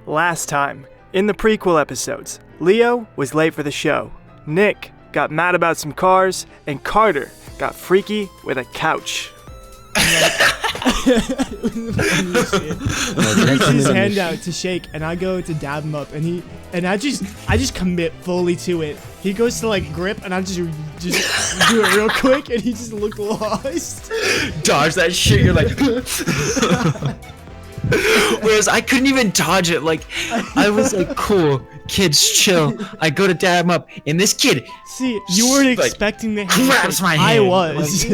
Last time, in the prequel episodes, Leo was late for the show, Nick got mad about some cars, and Carter got freaky with a couch. He reaches his hand out to shake, and I go to dab him up, and I just commit fully to it. He goes to like grip, and I just do it real quick, and he just looked lost. Dodge that shit. You're like. Whereas I couldn't even dodge it. Like I was like, cool, kids, chill. I go to dab him up, and this kid. See, you weren't like, expecting the handshake. Grabs my hand. I was.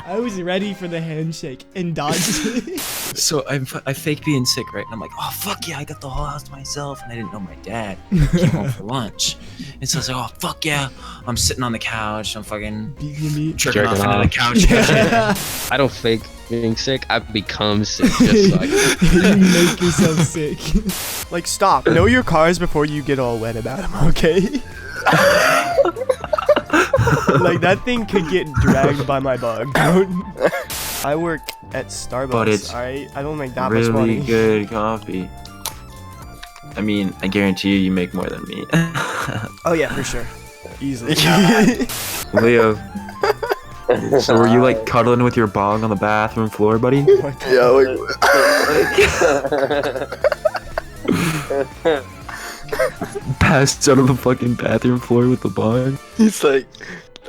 I was ready for the handshake and dodged it. So I fake being sick, right? And I'm like, oh fuck yeah, I got the whole house to myself, and I didn't know my dad came home for lunch. And so I was like, oh fuck yeah, I'm sitting on the couch, I'm fucking jerking off into the couch. Yeah. I don't fake being sick, I become sick just so I can. You make yourself sick. Like, stop. Know your cars before you get all wet about them, okay? Like, that thing could get dragged by my bug. I work at Starbucks, but it's alright? I don't make that really much money. Good coffee. I mean, I guarantee you make more than me. Oh yeah, for sure. Easily. Leo. So were you like cuddling with your bong on the bathroom floor, buddy? Yeah, like Passed out on the fucking bathroom floor with the bong? he's like,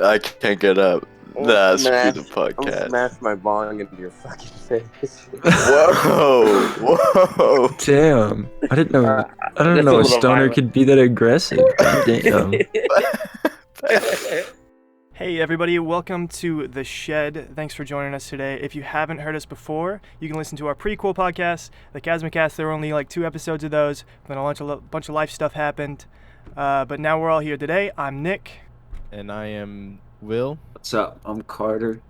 I can't get up. Nah, screw Smash- the I'll podcast. smash my bong into your fucking face. Whoa, whoa. Damn. I didn't know That's a a little stoner violent. could be that aggressive. God damn. Hey everybody, welcome to The Shed. Thanks for joining us today. If you haven't heard us before, you can listen to our prequel podcast, the Kasma Podkast. There were only like 2 episodes of those, then a bunch of life stuff happened. But now we're all here today. I'm Nick. And I am Will. What's up? I'm Carter.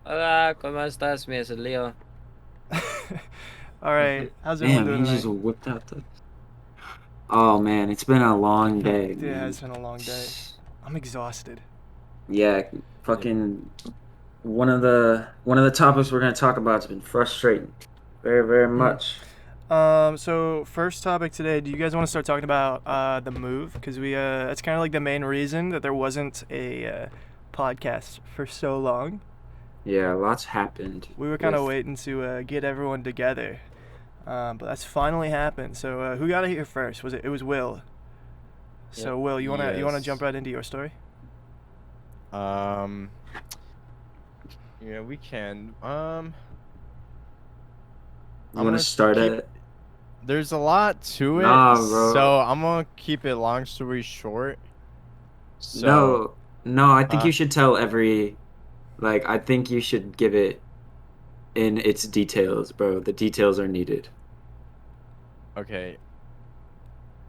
Hola, ¿cómo estás? Me es Leo. Alright, how's everyone Damn, doing he just tonight? whipped out the... Oh man, it's been a long day. Yeah, man. it's been a long day. I'm exhausted. Yeah, fucking one of the topics we're gonna talk about has been frustrating, very, very much. So first topic today, do you guys want to start talking about the move? Because that's kind of like the main reason that there wasn't a podcast for so long. Yeah, lots happened. We were kind of waiting to get everyone together, but that's finally happened. So who got it here first? It was Will. So Will, you wanna jump right into your story? Yeah, we can. You I'm want gonna to start keep- it? There's a lot to it, Nah, bro. so I'm gonna keep it long story short. So, No, I think uh, you should tell every, like, I think you should give it in its details, bro. The details are needed. okay.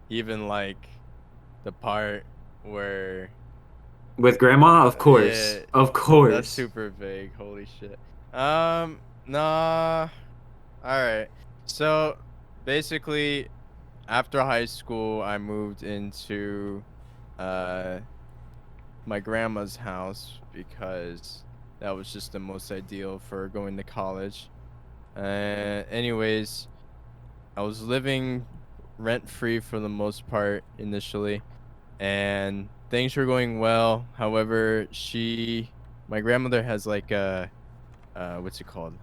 Even like the part where With grandma, of course, Yeah, of course. that's super vague. Holy shit. Nah. Alright. So, basically, after high school, I moved into my grandma's house because that was just the most ideal for going to college. Anyways, I was living rent-free for the most part initially, and things were going well. However, my grandmother has like what's it called?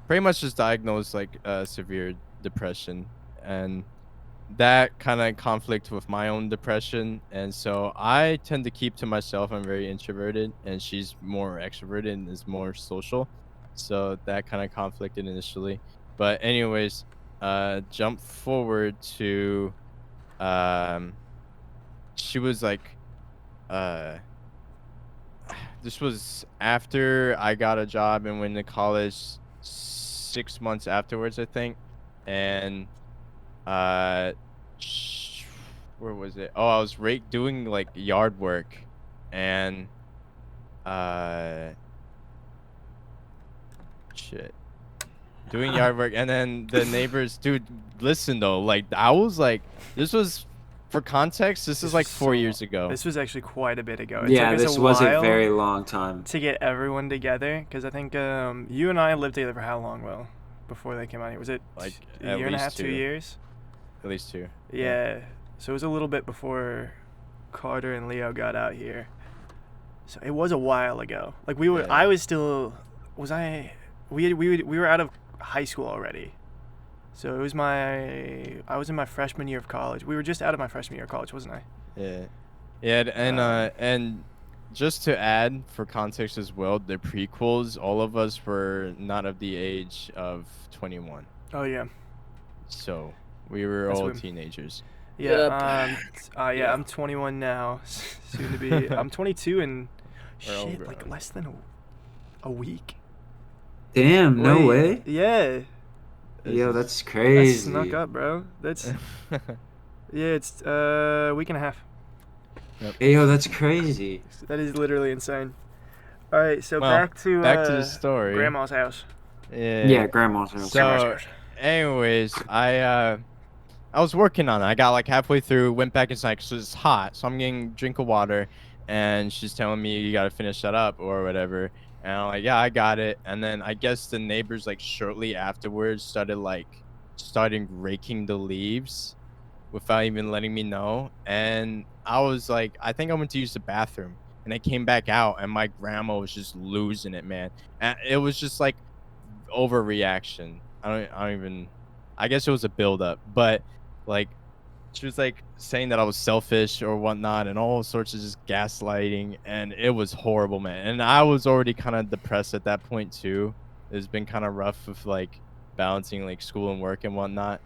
Pretty much just diagnosed like severe depression, and that kind of conflict with my own depression, and so I tend to keep to myself. I'm very introverted, and she's more extroverted and is more social, so that kind of conflicted initially. But anyways, jump forward to she was like this was after I got a job and went to college 6 months afterwards, I think. And where was it? Oh, I was doing like yard work, and doing yard work, and then the neighbors, dude, listen though, like I was like, this was, for context, this is like 4 years ago. This was actually quite a bit ago. It Yeah, took us this a was a while very long time. to get everyone together, because I think you and I lived together for how long, Will? before they came out here? Was it Like, a at year and a least half, 2 2. years? At least 2. Yeah. So it was a little bit before Carter and Leo got out here. So it was a while ago. Like we were, Yeah. I was still, was I? We were out of high school already. So it was I was in my freshman year of college. We were just out of my freshman year of college, wasn't I? Yeah. Yeah, and just to add for context as well, the prequels, all of us were not of the age of 21. Oh yeah. So we were That's all when- teenagers. Yeah. Yep. Yeah. I'm 21 now. Soon to be. I'm 22 in We're all shit like grown. less than a week. Damn, no Wait, way. Yeah. Yo, This that's That crazy. snuck up, bro. That's is- yeah. It's a week and a half. Hey, yo, that's crazy. That is literally insane. All right, so Well, back to the story. Grandma's house. Yeah, grandma's house. So, anyways, I was working on it. I got like halfway through, went back inside because it's hot. So I'm getting a drink of water, and she's telling me you gotta finish that up or whatever. And I'm like, yeah, I got it. And then I guess the neighbors like shortly afterwards started raking the leaves without even letting me know. And I was like, I think I went to use the bathroom, and I came back out, and my grandma was just losing it, man. And it was just like overreaction. I guess it was a buildup, but like she was like saying that I was selfish or whatnot and all sorts of just gaslighting, and it was horrible, man. And I was already kind of depressed at that point too. It's been kind of rough with like balancing like school and work and whatnot.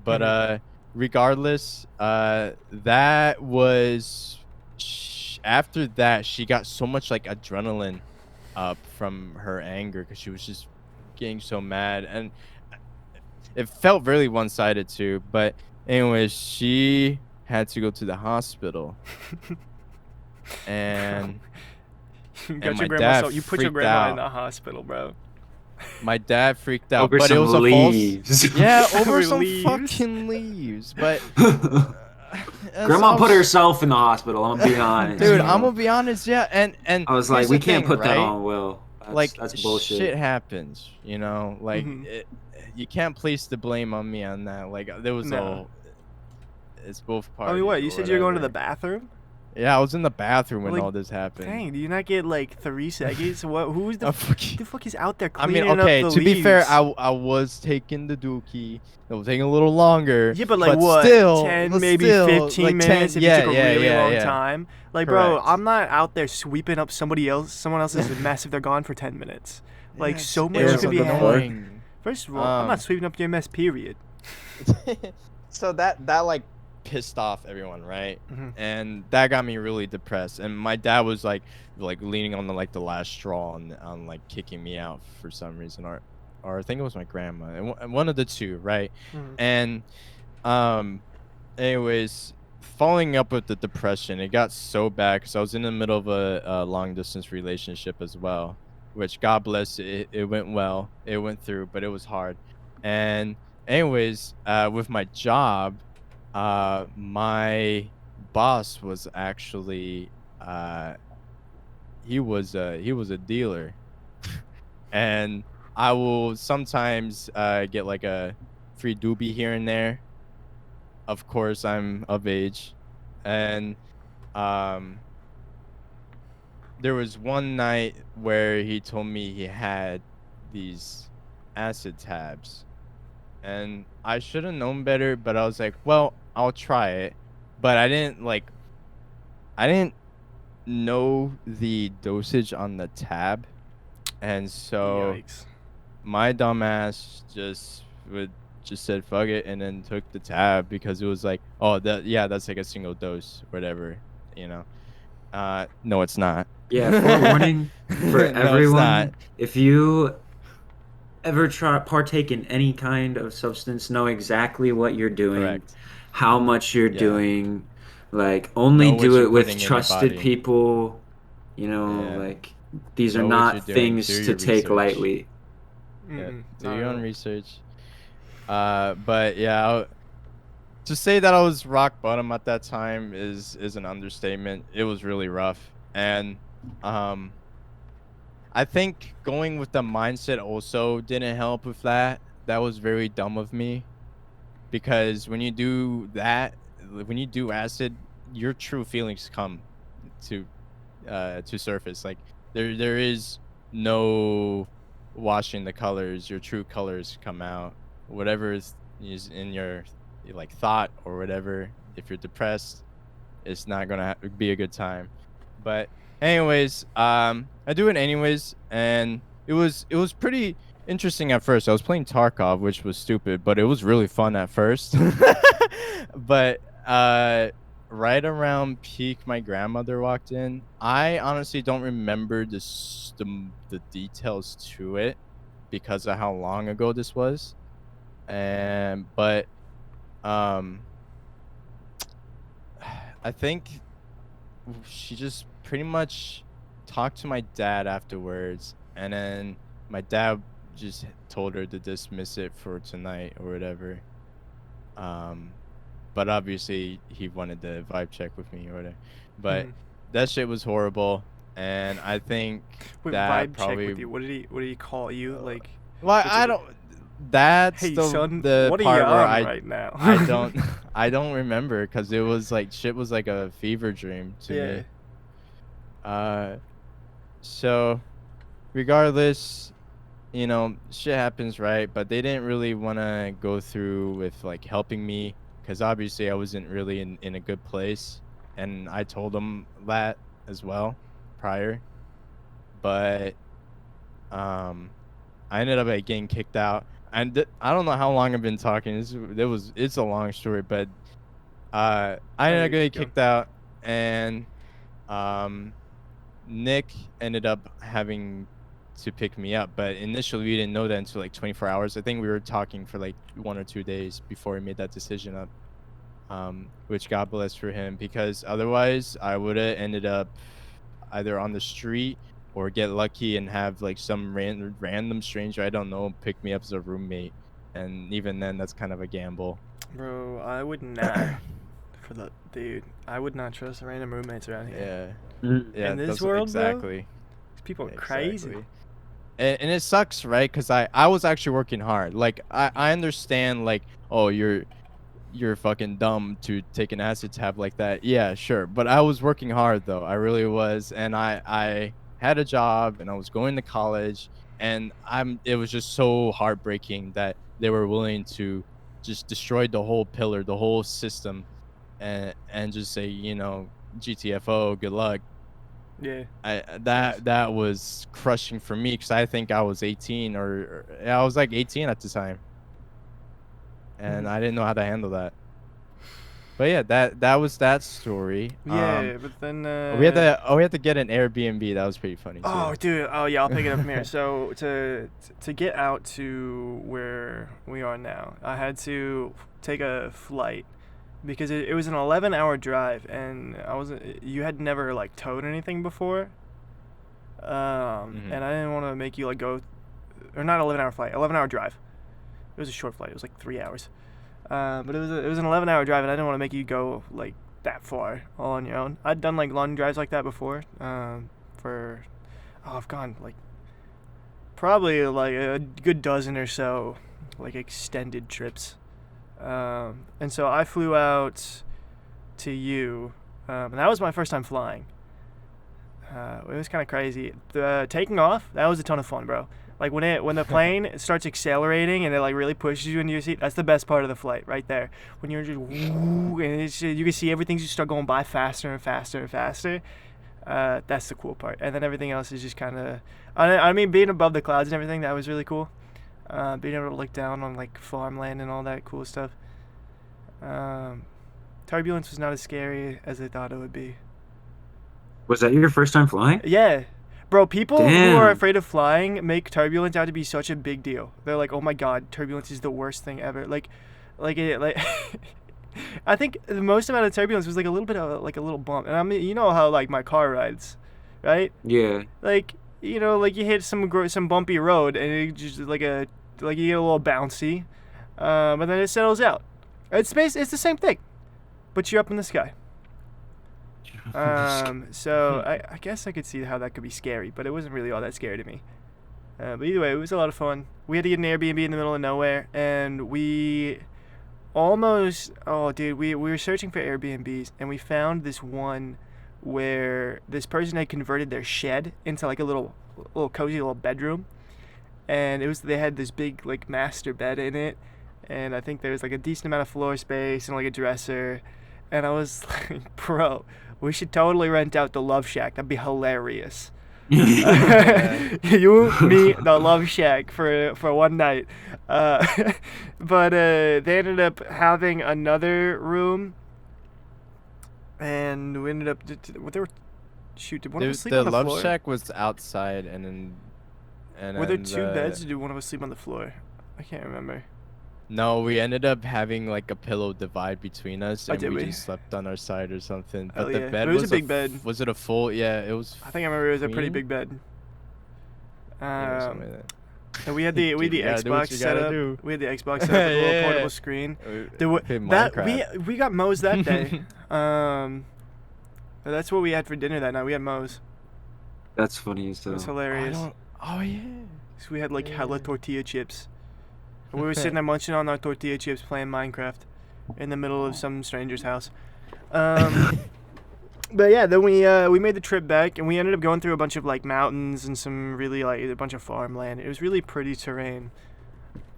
But regardless, that was after that she got so much like adrenaline up from her anger because she was just getting so mad, and it felt really one-sided too. But anyways, she had to go to the hospital, and You and got my your grandma. dad You put your freaked grandma in out. the hospital, bro. my dad freaked out. Over But it some was a leaves. false. Yeah, over Over some leaves. fucking leaves. But Grandma put herself in the hospital. I'm gonna be honest. Dude, bro. I'm gonna be honest. Yeah, and I was like, here's we the can't thing, put that right? on Will. That's bullshit. Shit happens, you know. Like Mhm. you can't place the blame on me on that. Like there was No. it's both I parties. mean, what? or You said you were going to the whatever. bathroom? Yeah, I was in the bathroom when Like, all this happened. Dang, do you not get like 3 seconds? What? Who's the? Oh, fuck you. Who the fuck is out there I cleaning mean, okay. up the To be fair, leaves? I was taking the dookie. It was taking a little longer. Yeah, but like what? Still, 10, but maybe still, 15 like 10 minutes if yeah, you took a yeah, really yeah, long yeah. time. Like, bro, Correct. I'm not out there sweeping up someone else's mess if they're gone for 10 minutes. Like, Yes, so it much was could be had. annoying. First of all, I'm not sweeping up your mess, period. So that like pissed off everyone, right? Mhm. And that got me really depressed. And my dad was like leaning on the last straw on like kicking me out for some reason, or I think it was my grandma, and one of the two, right? Mhm. And anyways, following up with the depression, it got so bad because I was in the middle of a long distance relationship as well, which God bless it went well, it went through, but it was hard. And anyways, with my job, my boss was actually he was a dealer, and I will sometimes get like a free doobie here and there. Of course, I'm of age, and there was one night where he told me he had these acid tabs, and I should have known better, but I was like, well, I'll try it. But I didn't know the dosage on the tab, and so Yikes. my dumbass just said fuck it and then took the tab because it was like, oh, that's like a single dose, whatever, you know. No, it's not. Yeah, forewarning for No, it's everyone. not. If you ever partake in any kind of substance, know exactly what you're doing, Correct. how much you're Yeah. doing. Like, only Know what do you're it with putting in your trusted body. people. You know, Yeah. like, these are Know what not you're doing, things do to your take research. lightly. Yeah, Mm-mm, do not your own really. research. But yeah, to say that I was rock bottom at that time is an understatement. It was really rough, and I think going with the mindset also didn't help with that that was very dumb of me, because when you do that, when you do acid, your true feelings come to surface. Like there is no washing the colors. Your true colors come out. Whatever is in your like thought or whatever. If you're depressed, it's not gonna be a good time. But anyways, I do it anyways, and it was pretty interesting at first. I was playing Tarkov, which was stupid, but it was really fun at first. But right around peak, my grandmother walked in. I honestly don't remember the details to it because of how long ago this was, but I think she just pretty much talked to my dad afterwards, and then my dad just told her to dismiss it for tonight or whatever. But obviously he wanted to vibe check with me or whatever. But that shit was horrible, and I think Wait, that vibe probably. check with you. What did he call you? Like, Well, what's I it- don't. That's Hey the son, the what are part you where on right now? I don't remember, because it was like shit was like a fever dream to me. So regardless, you know, shit happens, right? But they didn't really want to go through with like helping me, because obviously I wasn't really in a good place, and I told them that as well prior. But I ended up like getting kicked out, and I don't know how long I've been talking. It's a long story, but I ended up getting kicked out, and Nick ended up having to pick me up. But initially we didn't know that until like 24 hours. I think we were talking for like 1 or 2 days before he made that decision up, which God bless for him, because otherwise I would have ended up either on the street or get lucky and have like some random stranger I don't know pick me up as a roommate, and even then that's kind of a gamble. Bro, I would not. Dude, I would not trust random roommates around here. Yeah, In this that's world, exactly. These people are crazy. Exactly. And it sucks, right? Because I was actually working hard. Like I understand, like, oh, you're fucking dumb to take an acid tab like that. Yeah, sure. But I was working hard though. I really was, and I had a job and I was going to college, and it was just so heartbreaking that they were willing to just destroy the whole pillar, the whole system, and just say, you know, GTFO, good luck. Yeah. That was crushing for me, because I think I was 18 or I was like 18 at the time, and I didn't know how to handle that. But yeah, that was that story. Yeah, but then we had to get an Airbnb. That was pretty funny too. Oh, dude. Oh, yeah. I'll pick it up from here. So to get out to where we are now, I had to take a flight because it was an 11-hour drive, and you had never like towed anything before. And I didn't want to make you like go, or not 11-hour flight, 11-hour drive. It was a short flight. It was like 3 hours. But it was an 11-hour drive, and I didn't want to make you go like that far all on your own. I'd done like long drives like that before. I've gone like probably like a good dozen or so like extended trips. And so I flew out to you, and that was my first time flying. It was kind of crazy. The taking off, that was a ton of fun, bro. Like when the plane starts accelerating and it like really pushes you into your seat, that's the best part of the flight right there. When you're just woo, and you can see everything just start going by faster and faster and faster. That's the cool part. And then everything else is just kind of, I mean, being above the clouds and everything, that was really cool. Being able to look down on like farmland and all that cool stuff. Turbulence was not as scary as I thought it would be. Was that your first time flying? Yeah. Bro, people who Damn. are afraid of flying make turbulence out to be such a big deal. They're like, "Oh my god, turbulence is the worst thing ever." Like I think the most amount of turbulence was like a little bit of like a little bump. And I mean, you know how like my car rides, right? Yeah. Like, you know, like you hit some bumpy road and it just like you get a little bouncy. But then it settles out. It's the same thing. But you're up in the sky. So I guess I could see how that could be scary, but it wasn't really all that scary to me. But either way, it was a lot of fun. We had to get an Airbnb in the middle of nowhere, and we almost, oh dude, we were searching for Airbnbs, and we found this one where this person had converted their shed into like a little cozy little bedroom, and they had this big like master bed in it, and I think there was like a decent amount of floor space and like a dresser, and I was like, bro, we should totally rent out the Love Shack. That'd be hilarious. You, me, the Love Shack for one night. But they ended up having another room, and we ended up what they were shoot. Did one of us sleep The on the Love floor? Shack was outside, Were there two beds, or did one of us sleep on the floor? I can't remember. No, we ended up having like a pillow divide between us, Oh, and did we we? just slept on our side or something. Hell But the yeah. bed It was a was big bed. Was it a full? Yeah, it was. I think I remember it was a pretty queen? big bed. Yeah, something like that. And we had the Dude, you gotta do what Xbox you set gotta up. do. We had the Xbox set up with a little Yeah. portable screen. Play That Minecraft. we got Moe's that day. That's what we had for dinner that night. We had Moe's. That's funny as It hell. was hilarious. Oh yeah. So we had like hella Yeah. tortilla chips. And we were sitting there munching on our tortilla chips, playing Minecraft, in the middle of some stranger's house. But yeah, then we made the trip back, and we ended up going through a bunch of like mountains and some really like a bunch of farmland. It was really pretty terrain.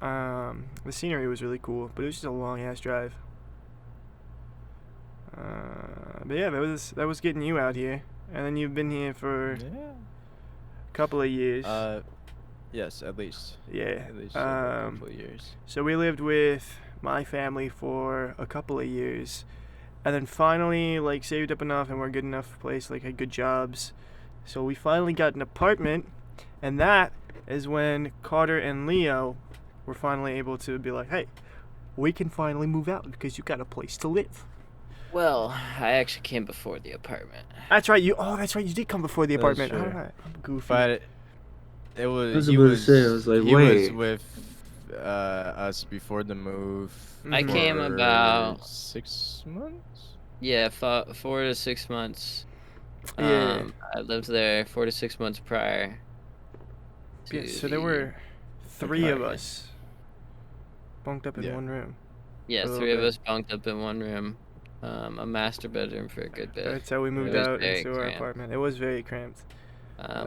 The scenery was really cool, but it was just a long ass drive. But yeah, that was getting you out here, and then you've been here for Yeah. a couple of years. Yes, at least. Yeah. At least a couple of years. So we lived with my family for a couple of years, and then finally like saved up enough and we're good enough place, like had good jobs. So we finally got an apartment, and that is when Carter and Leo were finally able to be like, hey, we can finally move out because you got a place to live. Well, I actually came before the apartment. That's right. That's right. You did come before the That's apartment. true. All right. I'm goofy. But it was. I was he about to was. say, I was like, he wait. was with us before the move. I came for about 6 months. 4 to 6 months. Yeah. I lived there 4 to 6 months prior. Yeah, to so there the were 3 of apartment. us bunked up in Yeah. one room. Yeah, a little 3 of bit. us bunked up in one room. A master bedroom for a good bit. That's how we moved was out very into our cramped. apartment. It was very cramped.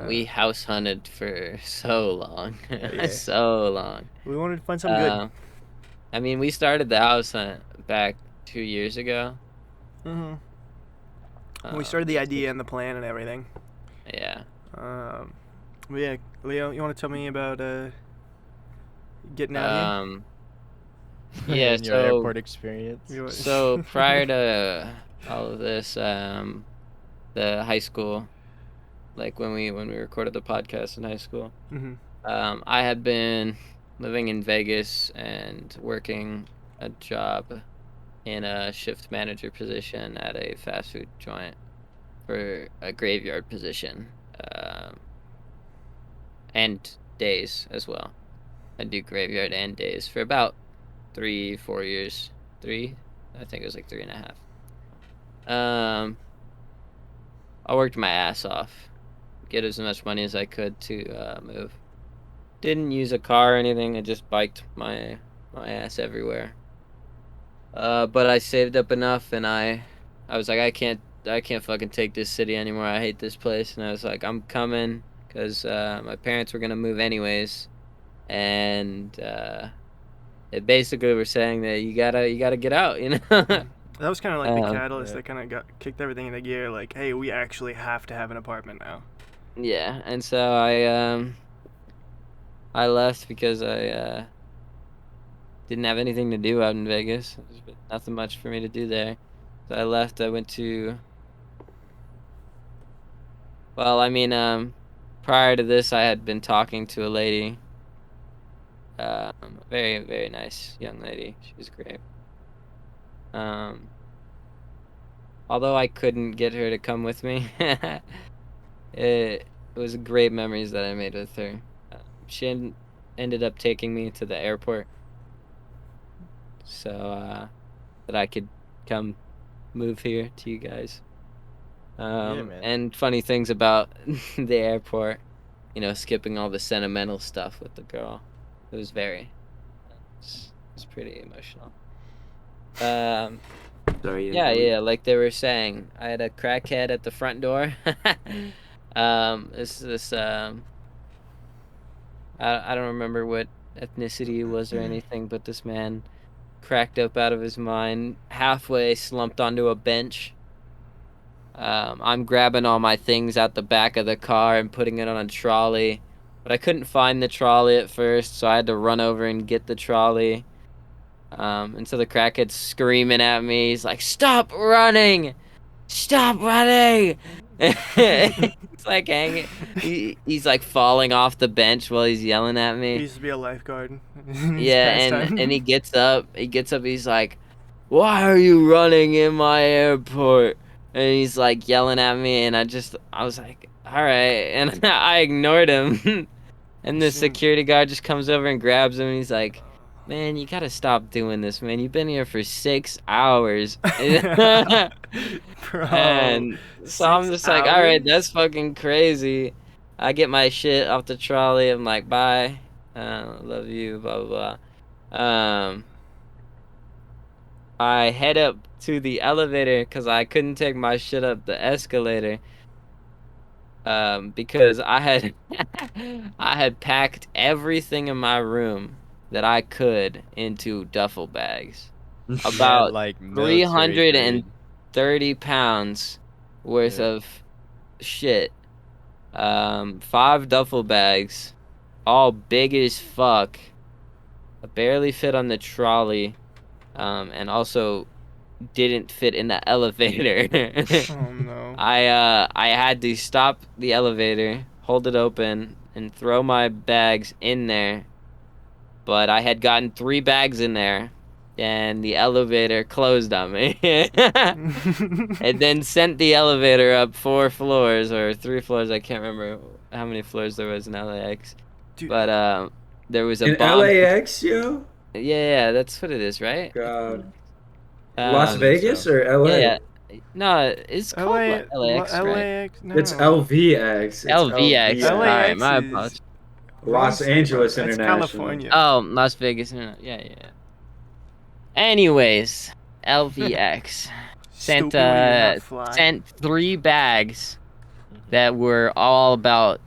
We house hunted for so long. Yeah. So long. We wanted to find something good. Um, I mean, we started the house hunt back 2 years ago. We started the idea and the plan and everything. Yeah. But yeah, Leo, you want to tell me about getting out Yeah, And your so airport experience. here? so prior to all of this, the high school, like when we recorded the podcast in high school, Mm-hmm. I had been living in Vegas and working a job in a shift manager position at a fast food joint for a graveyard position, and days as well. I do graveyard and days for about 3-4 years. I think it was like 3.5. I worked my ass off, get as much money as I could to move. Didn't use a car or anything. I just biked my ass everywhere. But I saved up enough, and I was like, I can't fucking take this city anymore. I hate this place. And I was like, I'm coming, because my parents were gonna move anyways, and they basically were saying that you gotta get out, you know. That was kind of like the Um, catalyst yeah. that kind of kicked everything into gear. Like, hey, we actually have to have an apartment now. Yeah, and so I left because I didn't have anything to do out in Vegas. There's been nothing much for me to do there. So I left. I went to. Well, I mean, prior to this, I had been talking to a lady. A very, very nice young lady. She was great. Although I couldn't get her to come with me, it was great memories that I made with her. She ended up taking me to the airport so that I could come move here to you guys. Man. And funny things about the airport. skipping all the sentimental stuff with the girl. It was pretty emotional. Sorry. Yeah, like they were saying, I had a crackhead at the front door. I don't remember what ethnicity he was or anything, but this man cracked up out of his mind, halfway slumped onto a bench. I'm grabbing all my things out the back of the car and putting it on a trolley, but I couldn't find the trolley at first, so I had to run over and get the trolley. And so the crackhead's screaming at me. He's like, "Stop running! Stop running!" It's like hanging. He's like falling off the bench while he's yelling at He me. used to be a lifeguard. Yeah, and he gets up. He's like, "Why are you running in my airport?" And he's like yelling at me, and I was like, "All right," and I ignored him. And the security guard just comes over and grabs him, and he's like, "Man, you gotta stop doing this, man. You've been here for 6 hours." Bro, And so I'm just like, all right, that's fucking crazy. I get my shit off the trolley. I'm like, bye. Love you, blah, blah, blah. I head up to the elevator because I couldn't take my shit up the escalator. Because I had packed everything in my room that I could into duffel bags. About like military 330 pounds worth of shit. 5 duffel bags, all big as fuck. I barely fit on the trolley, and also didn't fit in the elevator. Oh no. I had to stop the elevator, hold it open, and throw my bags in there. But I had gotten 3 bags in there, and the elevator closed on me. And then sent the elevator up 4 floors or 3 floors. I can't remember how many floors there was in LAX. Dude. But there was a In bomb. LAX, yo? Yeah, that's what it is, right? God. Las Um, Vegas or LA? Yeah. No, it's called LAX, right? LAX, no. It's LVX. It's LVX. All right, LAX my is apologies. Los Angeles That's International. California. Oh, Las Vegas. Yeah. Anyways, LVX Stupid when you're not fly. sent 3 bags that were all about,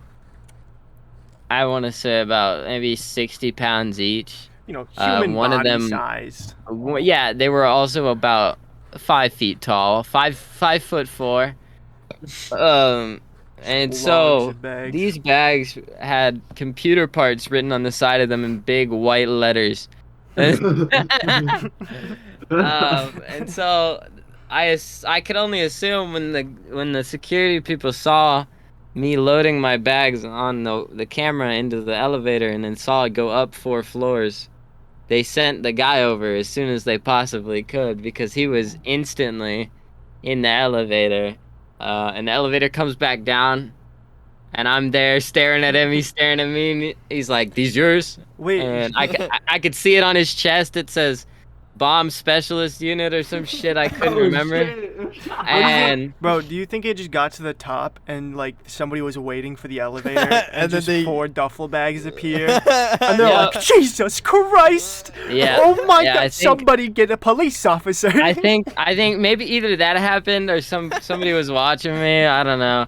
I want to say about maybe 60 pounds each. Human one of body them, sized. Yeah, they were also about 5 feet tall, 5'4". And so bags. these bags had computer parts written on the side of them in big white letters. And so I could only assume when the security people saw me loading my bags on the camera into the elevator and then saw it go up 4 floors, they sent the guy over as soon as they possibly could because he was instantly in the elevator. And the elevator comes back down, and I'm there staring at him. He's staring at me. And he's like, "These yours?" Wait. And I could see it on his chest. It says bomb specialist unit or some shit I couldn't remember. And Bro, do you think it just got to the top and like somebody was waiting for the elevator and then just 4 duffel bags appeared and they're Yep. like, "Jesus Christ! Yeah. Oh my Yeah, God! I think- Somebody get a police officer!" I think maybe either that happened or somebody was watching me. I don't know.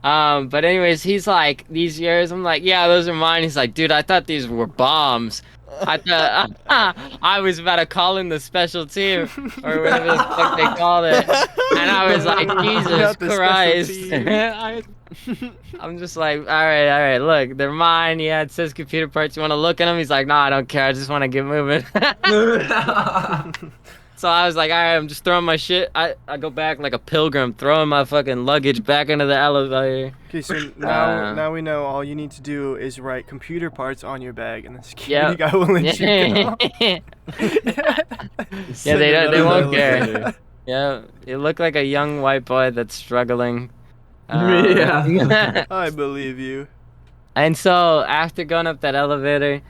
But anyways, he's like, "These yours?" I'm like, "Yeah, those are mine." He's like, "Dude, I thought these were bombs. I thought I was about to call in the special team or whatever the fuck they called it." And I was like, "Jesus Not the Christ!" I'm just like, all right, look, they're mine. Yeah, it says computer parts. You want to look at them? He's like, "No, I don't care. I just want to get moving." So I was like, all right, I'm just throwing my shit. I go back like a pilgrim, throwing my fucking luggage back into the elevator. Okay, so now we know all you need to do is write computer parts on your bag, and the security guy will let you go. Yeah, they won't care. Yeah, you look like a young white boy that's struggling. Yeah. I believe you. And so after going up that elevator,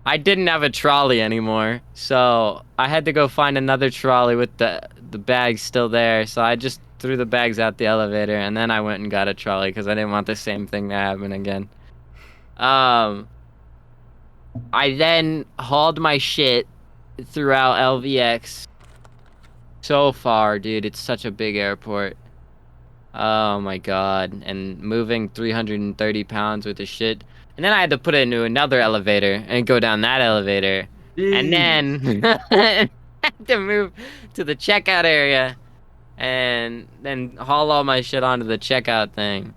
I didn't have a trolley anymore, so I had to go find another trolley with the bags still there. So I just threw the bags out the elevator, and then I went and got a trolley because I didn't want the same thing to happen again. I then hauled my shit throughout LVX so far, dude. It's such a big airport. Oh my god. And moving 330 pounds worth of shit. And then I had to put it into another elevator and go down that elevator. And then I had to move to the checkout area and then haul all my shit onto the checkout thing.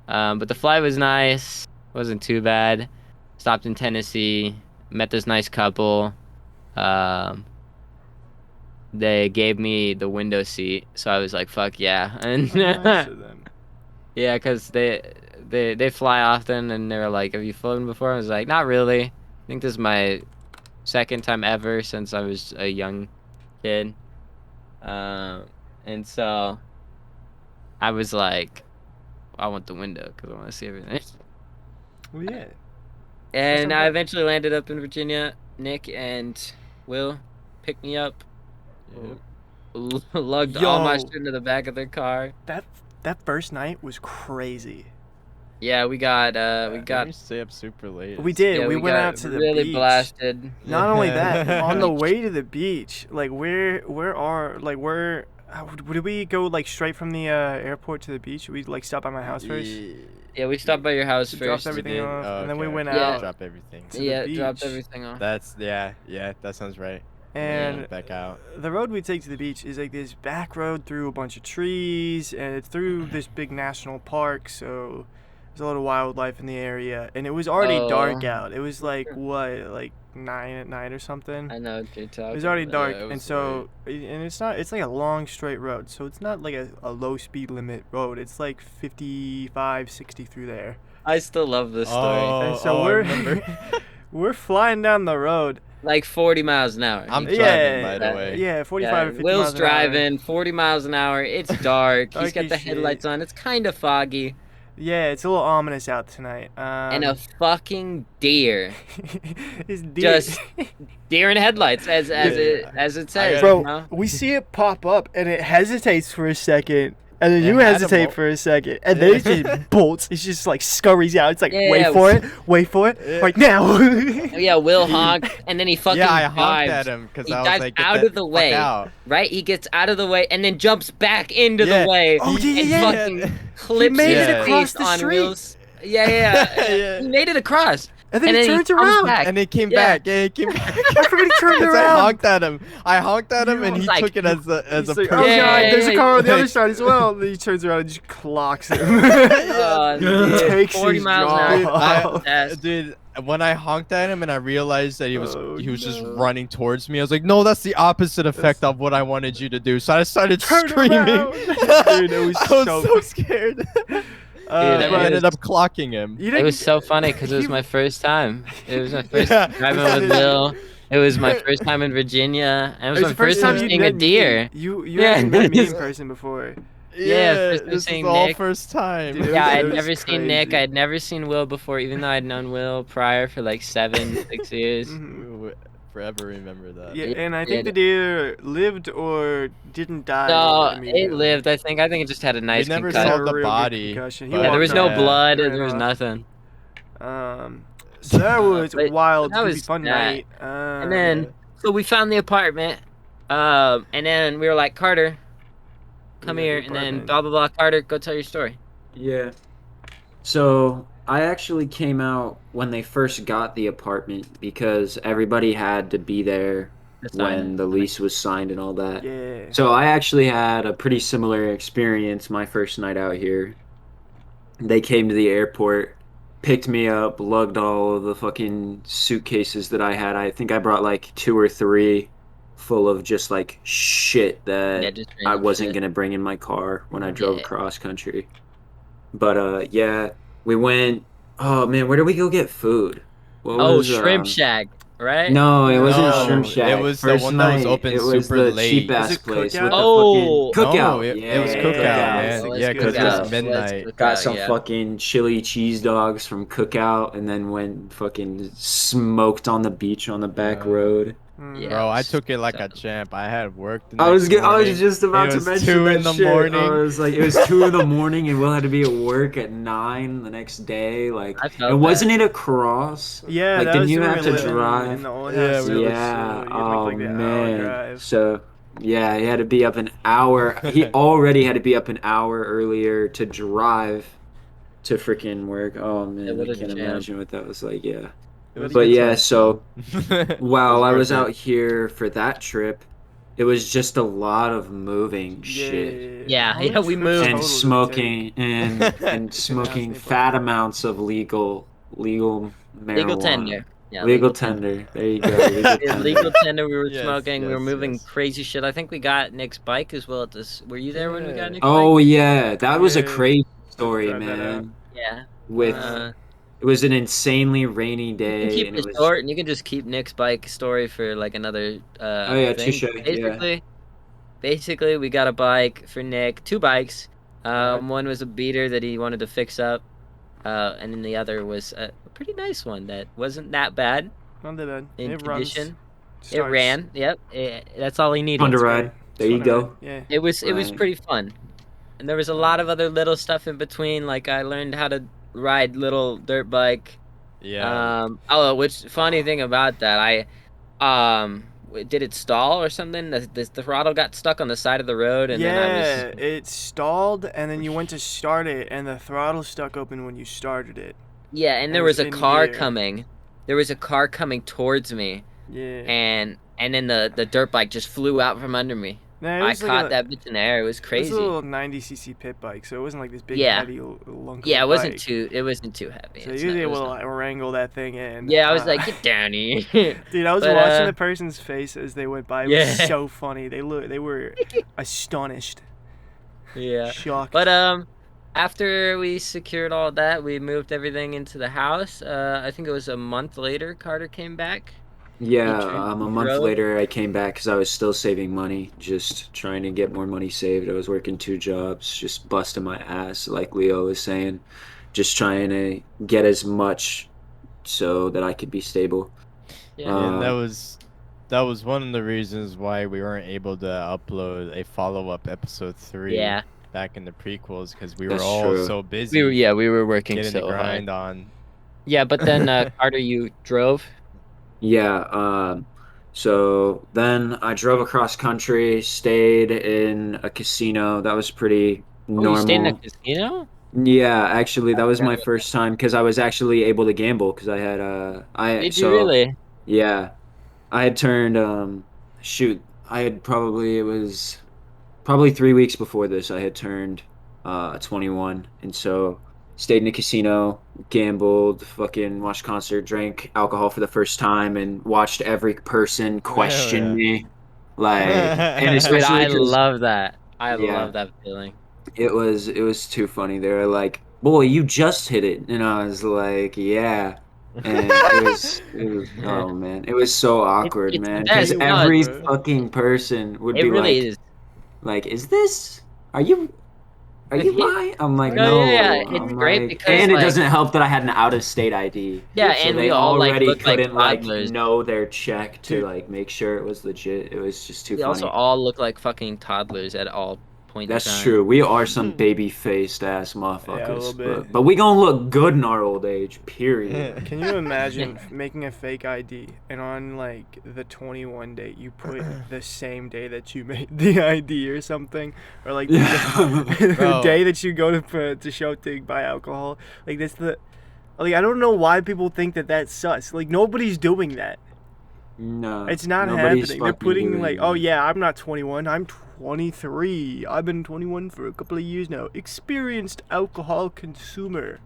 But the flight was nice. Wasn't too bad. Stopped in Tennessee. Met this nice couple. They gave me the window seat, so I was like, "Fuck yeah!" And Nice of them. yeah, cause they fly often, and they were like, "Have you flown before?" I was like, "Not really. I think this is my second time ever since I was a young kid." And so I was like, "I want the window because I want to see everything." Well, yeah. And not I bad. eventually landed up in Virginia. Nick and Will picked me up. Lugged all my Yo. shit into the back of their car. That first night was crazy. Yeah, we got We stay up super late. We did. yeah, we went got out to the really beach. blasted. Not only that, on the Beach. way to the beach, like did we go like straight from the airport to the beach? We like stop by my house first. Yeah, we stopped by your house We dropped first. everything did. off, Oh, and then we okay, went okay. out Drop everything. to the Yeah, beach. dropped everything off. That's yeah, that sounds right. And Back out. the road we take to the beach is like this back road through a bunch of trees, and it's through this big national park, so there's a lot of wildlife in the area. And it was already dark Oh. out. It was like what, like 9 at night or something. I know what you're talking It was already about. dark, it and was so it's like a long straight road, so it's not like a low speed limit road. It's like 55, 60 through there. I still love this story. And so I we're remember. we're flying down the road. Like 40 miles an hour. I'm He's driving, Yeah, by the way. Yeah, 45 or 50 Will's miles an hour. driving 40 miles an hour. It's dark. He's Dark got as the shit. headlights on. It's kind of foggy. Yeah, it's a little ominous out tonight. And a fucking deer. it's deer. Just deer in headlights, as it says. Bro, you know? we see it pop up, and it hesitates for a second, and then It you had a hesitate mo- for a second, and then it just bolts. It's just like scurries out. It's like, Yeah, wait for it, Yeah. right now. Yeah, Will honked, and then he fucking Yeah, I honked dives. at him because He I was dives like, "Get out the of the fuck way. out." Right? He gets out of the way and then jumps back into Yeah. the way. Oh, yeah, and yeah, yeah. fucking clips made his it across face the on street. Will's. Yeah. Yeah. He made it across. and then he turns comes around. back. And it came Yeah. back. Yeah, it came back. I forgot he turned 'Cause around. I honked at him, and he He's like- took it as a He's like, person. oh Yeah, god, yeah, there's a yeah. car on the other side as well. Then he turns around and just clocks him. Dude, Takes 40 his miles an jaw hour. off. Yes. Dude, when I honked at him and I realized that he was Oh, just no. running towards me, I was like, no, that's the opposite effect of what I wanted you to do. So I started Turn screaming. around. Dude, it was I was so so scared. Dude, And I ended up clocking him. You It didn't- was so funny because it was my first time. It was my first Yeah. time driving with Will. It was my first time in Virginia. And it was It my the first time you seeing a met me. deer. You Yeah. hadn't met me in person before. Yeah, first time this is seeing all Nick. first time. Dude, it Yeah, was- I it had was never seen Nick. crazy. I had never seen Will before, even though I'd known Will prior for like 6 years. Mhm. We will forever remember that. Yeah, Yeah, and I yeah. think the deer lived or didn't die. No, it immediately. lived. I think it just had a nice never concussion. saw Had a the real good body, concussion. He but- Yeah, there was no walked off. blood. He ran There was off. nothing. So that was But wild, that goofy was fun that. night. And then, so we found the apartment. And then we were like, Carter, come Yeah, here. the And then apartment. blah, blah, blah. Carter, go tell your story. Yeah. So I actually came out when they first got the apartment because everybody had to be there when the lease was signed and all that. Yeah. So I actually had a pretty similar experience my first night out here. They came to the airport, picked me up, lugged all of the fucking suitcases that I had. I think I brought like 2 or 3 full of just like shit that just I random wasn't shit. gonna bring in my car when I drove Yeah. across country. But yeah, we went. Oh man, where did we go get food? What Oh, was, Shrimp Shack, right? No, it wasn't No, Shrimp Shack. it was the First one that was night, open it was super the late. cheap ass Was it place Cookout? with Oh. the fucking cookout. No, it was Yeah, cookout, yeah, man. let's Yeah, go because it Cookout. was midnight. Got some yeah. fucking chili cheese dogs from Cookout, and then went fucking smoked on the beach on the back road. Yeah, Bro, I it took it like a so- champ. I had work the I was next I was morning. just about It to was mention 2 that in the shit. morning. I was like, it was 2 in the morning, and Will had to be at work at 9 the next day. Like, I felt and wasn't that. it across? Yeah, Like, that didn't was you when we have were to living drive? in the old Yeah, house. we So were- Yeah. you had to make Oh like the hour man. drive. So yeah, he had to be up an hour. He already had to be up an hour earlier to drive to freaking work. Oh man, I was a can't champ. imagine what that was like. Yeah. It was a But good yeah, time, so It while I worth was it. out here for that trip, it was just a lot of moving shit Yeah, How yeah, many we trips moved. total and did we smoking take? and Ask smoking me, fat please. amounts of legal Legal marijuana. tender. Yeah, Legal legal tender. tender. There you go. Legal Yeah, tender. legal tender. We were Yes, smoking. We were yes, moving yes. crazy shit. I think we got Nick's bike as well at this. Were you there when we got Yeah. Nick's Oh bike? yeah, that was a Yeah, crazy let's story, drive that out. man. Yeah. With Uh, it was an insanely rainy You can day, keep and it it was short, and you can just keep Nick's bike story for like another oh yeah, thing. touche, yeah. Basically, we got a bike for Nick. 2 bikes. Alright. One was a beater that he wanted to fix up, and then the other was a pretty nice one that wasn't that bad not that bad. in It condition. runs. It Starts. ran. Yep. That's all he needed. Fun to It's ride. great. There It's you fun to go. ride. Yeah. It was Right. pretty fun. And there was a lot of other little stuff in between. Like I learned how to ride little dirt bike. Yeah. Which funny thing about that, did it stall or something? The throttle got stuck on the side of the road, and then I was Yeah, it stalled, and then you went to start it, and the throttle stuck open when you started it. yeah, and It there was was a in car gear. coming. There was a car coming towards me, Yeah. and then the dirt bike just flew out from under me. Nah, it I was like caught a, that bitch in the air. It was It was crazy. a little 90cc pit bike, so it wasn't like this big Yeah. heavy lunk of Yeah, a it wasn't bike. too heavy. So It's you was not- it able was to not- like wrangle that thing in. Yeah, I was like, get down here. Dude, I was But, watching the person's face as they went by. It was Yeah. so funny. They were astonished, Yeah. shocked. But after we secured all that, we moved everything into the house. I think it was a month later Carter came back. Yeah, He a month drove. later I came back because I was still saving money, just trying to get more money saved. I was working 2 jobs, just busting my ass, like Leo was saying, just trying to get as much so that I could be stable. Yeah. Yeah, Uh, that was one of the reasons why we weren't able to upload a follow-up episode 3 Yeah. back in the prequels because we were That's all true. so busy We were working getting the so grind hard. on. Yeah, but then Carter, you drove. Yeah, so then I drove across country, stayed in a casino. That was pretty Oh, you stayed in a normal. casino? Yeah, actually, that was my first time because I was actually able to gamble because I had Did you really? yeah, I had turned shoot, I had probably it was probably 3 weeks before this I had turned 21, and so stayed in a casino, gambled, fucking watched concert, drank alcohol for the first time, and watched every person question yeah. me, like, and Dude, especially I 'cause love that. I yeah, love that feeling. it was too funny. They were like, "Boy, you just hit it," and I was like, "Yeah." And it was oh man, it was so awkward, It's the man, because best. It No, was, every bro. fucking person would it be really like, is. "Is this? Are you Yeah, lying?" I'm like, no, yeah, yeah. "No." It's I'm great like, because and it like doesn't help that I had an out of state ID, yeah, so and they we all like already look like couldn't like toddlers. know their check to Dude. like make sure it was legit. It was just too We also funny. all look like fucking toddlers at all points in That's time. true. We are some baby faced ass Yeah, a little motherfuckers, bit. but we gonna look good in our old age. Period. Can you imagine making a fake ID and on like the 21 date you put the same day that you made the ID or something, or like the, the Bro. day that you go to show to buy alcohol? Like that's the like I don't know why people think that that's sus. Like nobody's doing that. No, It's not nobody's happening. They're fucking putting doing like, that. oh yeah, I'm not 21. I'm 23. I've been 21 for a couple of years now. Experienced alcohol consumer.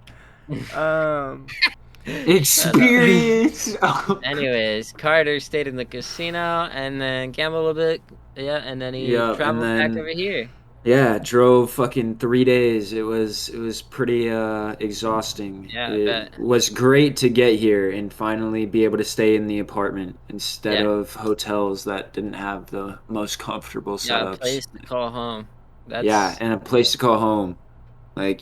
Experience. Anyways, Carter stayed in the casino and then gambled a little bit. Yeah, and then he Yeah, and traveled back then- over here. Yeah, drove fucking 3 days. It was pretty exhausting. Yeah, I It bet. was great to get here and finally be able to stay in the apartment instead Yeah. of hotels that didn't have the most comfortable Yeah, a setups. place to call home. That's Yeah, and a place to call home. Like,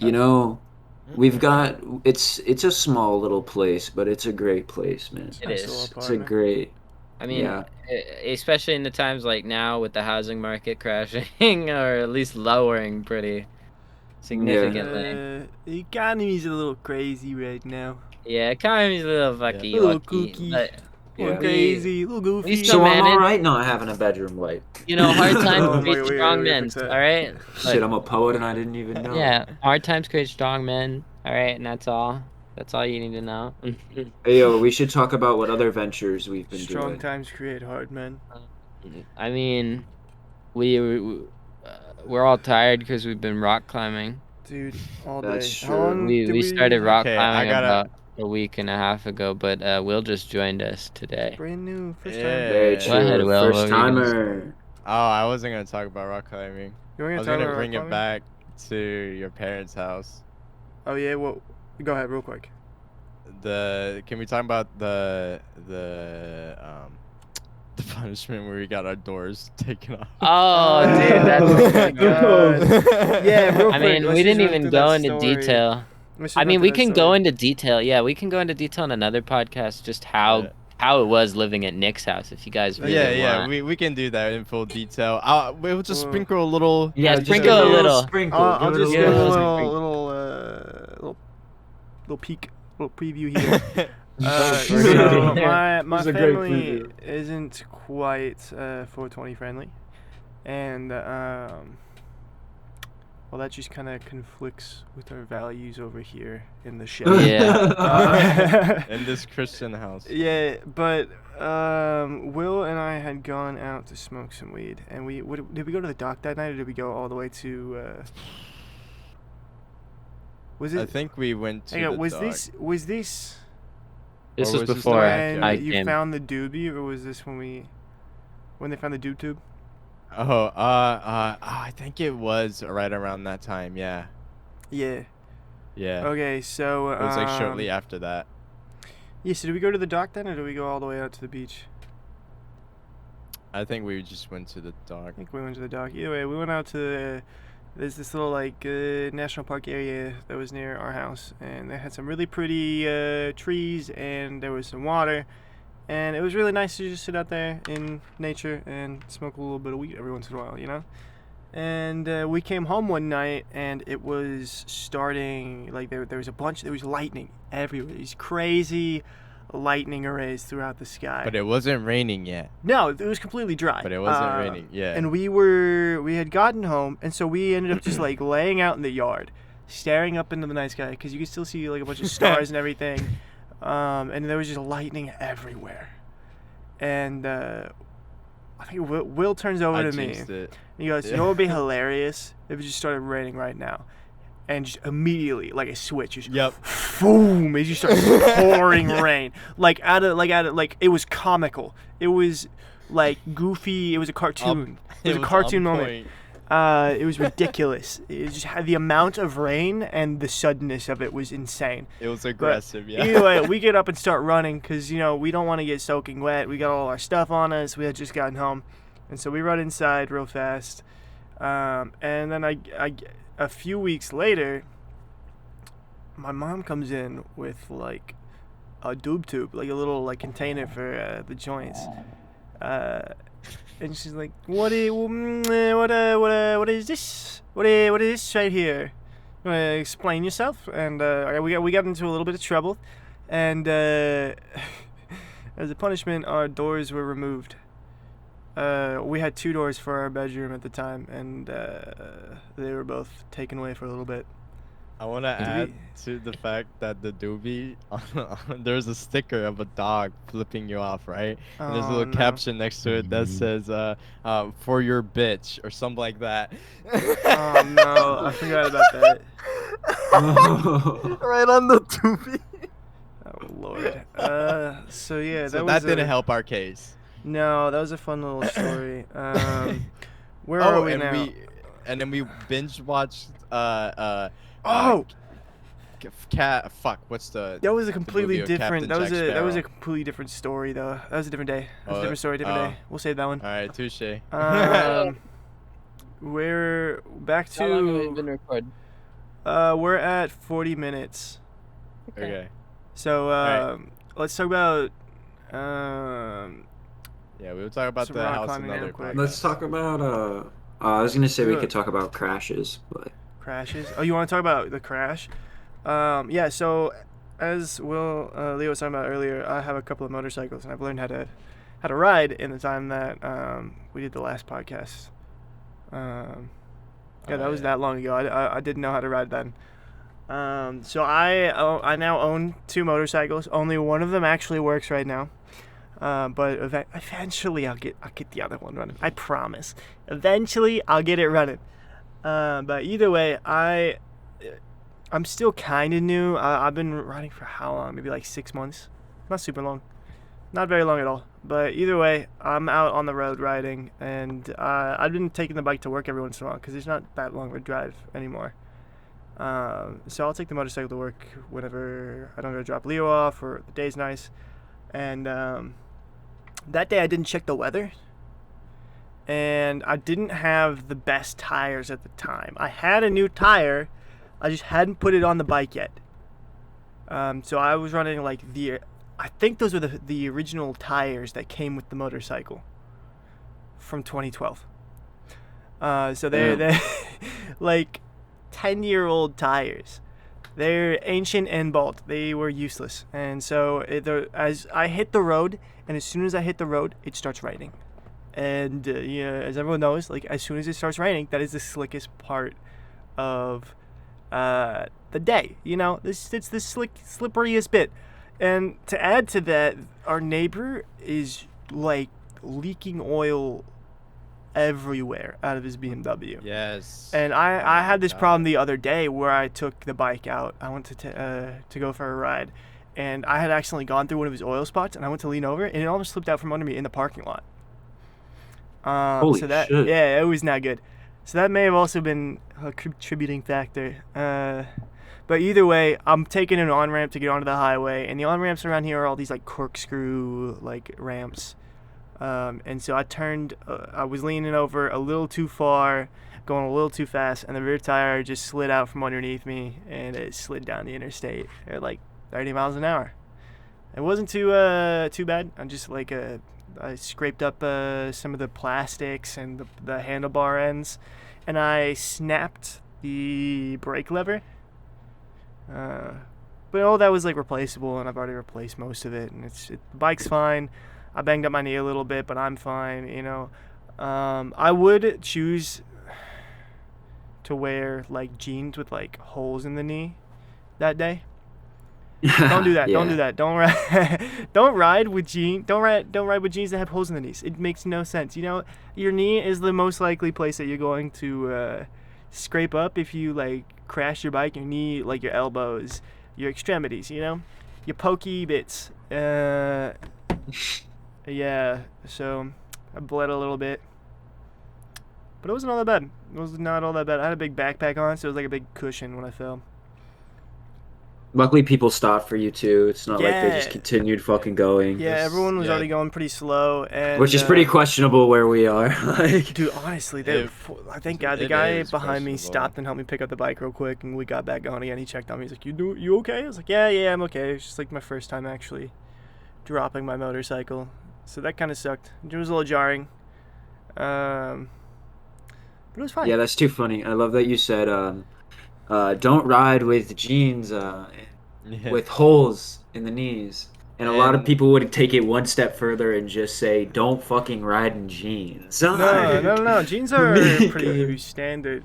we've got it's a small little place, but it's a great place, man. It Nice is. little It's a apartment. great I mean, Yeah. especially in the times like now with the housing market crashing or at least lowering pretty significantly. The economy's a little crazy right now. Yeah, economy's a little fucky A little wucky, kooky, but a little Yeah. crazy, a little goofy. we still So I'm manage. alright not having a bedroom light. You know, hard Oh times my create God, strong we gotta men. fix that. All right. Shit, I'm a poet and I didn't even know. Yeah, hard times create strong men. All right, and that's all. That's all you need to know. Hey, yo, we should talk about what other ventures we've been Strong doing. times create hard men. I mean, we're all tired because we've been rock climbing. Dude, all That's day. true. How long did We started rock Okay, I climbing gotta- about a week and a half ago, but Will just joined us today. Brand new, first time. Yeah. Very Go true. ahead, Will, what First were you gonna timer. Oh, I wasn't gonna talk about rock climbing. You were I gonna was talk gonna about bring rock it climbing? back to your parents' house. Oh yeah, well, go ahead real quick. Can we talk about the punishment where we got our doors taken off? Oh, dude, that's. Oh my God. Yeah, real I quick. mean, let's we just didn't run even through go that into story. detail. Let's just I run mean, through we that can go story. into detail. Yeah, we can go into detail in another podcast, just how it was living at Nick's house. If you guys really yeah, want. we can do that in full detail. We'll just Well, sprinkle a little. Yeah, Just sprinkle give it a little. Sprinkle. I'll give it just a give a little. little peek, little preview here. First So review. my This is a great family preview. isn't quite 420 friendly, and well, that just kind of conflicts with our values over here in the shed. Yeah. In this Christian house. Yeah, but Will and I had gone out to smoke some weed, and did we go to the dock that night, or did we go all the way to? Was it? I think we went to Hang on, the was dock. this? This Or was was this before when I you came. found the doobie, or was this when they found the doob tube? Oh, I think it was right around that time. Yeah, Yeah. yeah. Okay, so It was like shortly after that. Yeah, so did we go to the dock then, or did we go all the way out to the beach? I think we just went to the dock. I think we went to the dock. Either way, we went out to there's this little like national park area that was near our house, and they had some really pretty trees, and there was some water, and it was really nice to just sit out there in nature and smoke a little bit of weed every once in a while, you know. And we came home one night, and it was starting like there was there was lightning everywhere. These crazy lightning arrays throughout the sky. But it wasn't raining yet. No, it was completely dry. But it wasn't raining. Yeah. And we had gotten home, and so we ended up just like laying out in the yard, staring up into the night sky, because you could still see like a bunch of stars and everything. And there was just lightning everywhere. And I think Will turns over I to me. jinxed it. And he goes, "You know what would be hilarious if it just started raining right now?" And just immediately, like a switch, just Yep. boom! It just started pouring rain, like it was comical. It was like goofy. It was a cartoon. It was a cartoon on moment. point. It was ridiculous. It just had the amount of rain and the suddenness of it was insane. It was aggressive. Yeah. Either way, we get up and start running because we don't want to get soaking wet. We got all our stuff on us. We had just gotten home, and so we run inside real fast. And then a few weeks later, my mom comes in with like a doob tube, like a little like container for the joints. And she's like, what is this? What is this right here? You want to explain yourself? And we got into a little bit of trouble, and as a punishment, our doors were removed. We had 2 doors for our bedroom at the time, and they were both taken away for a little bit. I want to add to the fact that the doobie, there's a sticker of a dog flipping you off, right? And there's a little caption next to it that says, "For your bitch" or something like that. Oh no, I forgot about that. Right on the doobie. Oh lord. So yeah, So that that didn't help our case. No, that was a fun little story. Where are we and now? then we binge watched what's the That was a completely movie of different. Captain That was Jack a Sparrow? completely different story though. That was a different day. That was a Oh, different story, different day. We'll save that one. All right, touche. We're back How long have we been to. recording? We're at 40 minutes. Okay. So Alright. let's talk about Yeah, we will talk about Some the rock house climbing another real quick. podcast. Let's talk about. I was gonna say we Good. could talk about crashes, but Crashes. Oh, you want to talk about the crash? Yeah. So, as Leo was talking about earlier, I have a couple of motorcycles, and I've learned how to ride in the time that we did the last podcast. Yeah, that was that long ago. I didn't know how to ride then. So I now own 2 motorcycles. Only one of them actually works right now. But eventually I'll get the other one running. I promise. Eventually I'll get it running. But either way, I'm still kind of new. I've been riding for how long? Maybe like 6 months. Not super long. Not very long at all. But either way, I'm out on the road riding, and I've been taking the bike to work every once in a while because it's not that long of a drive anymore. So I'll take the motorcycle to work whenever I don't go to drop Leo off or the day's nice. And that day I didn't check the weather, and I didn't have the best tires at the time. I had a new tire, I just hadn't put it on the bike yet. So I was running like I think those were the original tires that came with the motorcycle from 2012. So they're like 10-year-old tires. They're ancient and bald. They were useless. And so as I hit the road, and as soon as I hit the road, it starts raining. And as everyone knows, like as soon as it starts raining, that is the slickest part of the day. It's the slipperiest bit. And to add to that, our neighbor is like leaking oil everywhere out of his BMW. Yes. And I had this problem the other day where I took the bike out. I went to go for a ride, and I had accidentally gone through one of his oil spots, and I went to lean over, and it almost slipped out from under me in the parking lot. Holy shit. Yeah, it was not good. So that may have also been a contributing factor. But either way, I'm taking an on-ramp to get onto the highway, and the on-ramps around here are all these like corkscrew like ramps. And so I was leaning over a little too far, going a little too fast, and the rear tire just slid out from underneath me, and it slid down the interstate at like 30 miles an hour. It wasn't too bad. I'm just like I scraped up some of the plastics and the handlebar ends, and I snapped the brake lever. But all that was like replaceable, and I've already replaced most of it, and the bike's fine. I banged up my knee a little bit, but I'm fine. I would choose to wear like jeans with like holes in the knee that day. Don't do that. Yeah. Don't do that. Don't ride with jeans. Don't ride with jeans that have holes in the knees. It makes no sense. Your knee is the most likely place that you're going to scrape up if you like crash your bike. Your knee, like your elbows, your extremities. Your pokey bits. Yeah. So I bled a little bit, but it wasn't all that bad. It was not all that bad. I had a big backpack on, so it was like a big cushion when I fell. Luckily, people stopped for you too. It's not like they Yeah. just continued fucking going. Yeah, everyone was already going pretty slow, and Which is pretty questionable where we are. Like, dude, honestly, I thank God the It guy is behind me questionable. stopped and helped me pick up the bike real quick, and we got back going again. He checked on me. He's like, "You okay?" I was like, "Yeah, I'm okay." It's just like my first time actually dropping my motorcycle, so that kind of sucked. It was a little jarring, but it was fine. yeah, that's too funny. I love that you said, don't ride with jeans with holes in the knees. And a lot of And- people would take it one step further and just say, don't fucking ride in jeans. No. Jeans are Me- pretty standard.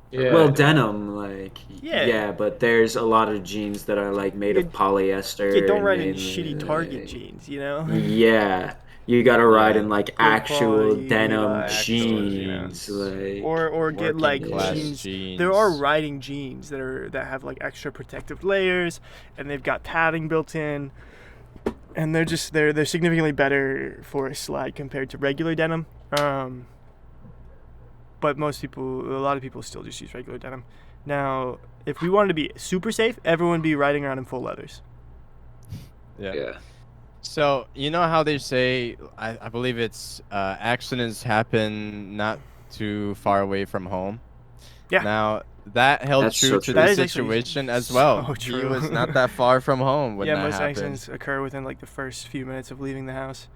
Yeah. Well, denim, like, Yeah. yeah, but there's a lot of jeans that are like made of Yeah, polyester. Yeah, don't and ride in mainly, shitty Target like- jeans, Yeah, you gotta ride in like Good actual quality, denim Levi's, jeans, like or get working like class jeans. There are riding jeans that have like extra protective layers, and they've got padding built in, and they're significantly better for a slide compared to regular denim. But a lot of people still just use regular denim. Now, if we wanted to be super safe, everyone would be riding around in full leathers. Yeah. So you know how they say, I believe it's accidents happen not too far away from home. Yeah. Now that held That's true so to true. the That is actually situation as well. so He true. was not that far from home when Yeah, that most happened. accidents occur within like the first few minutes of leaving the house.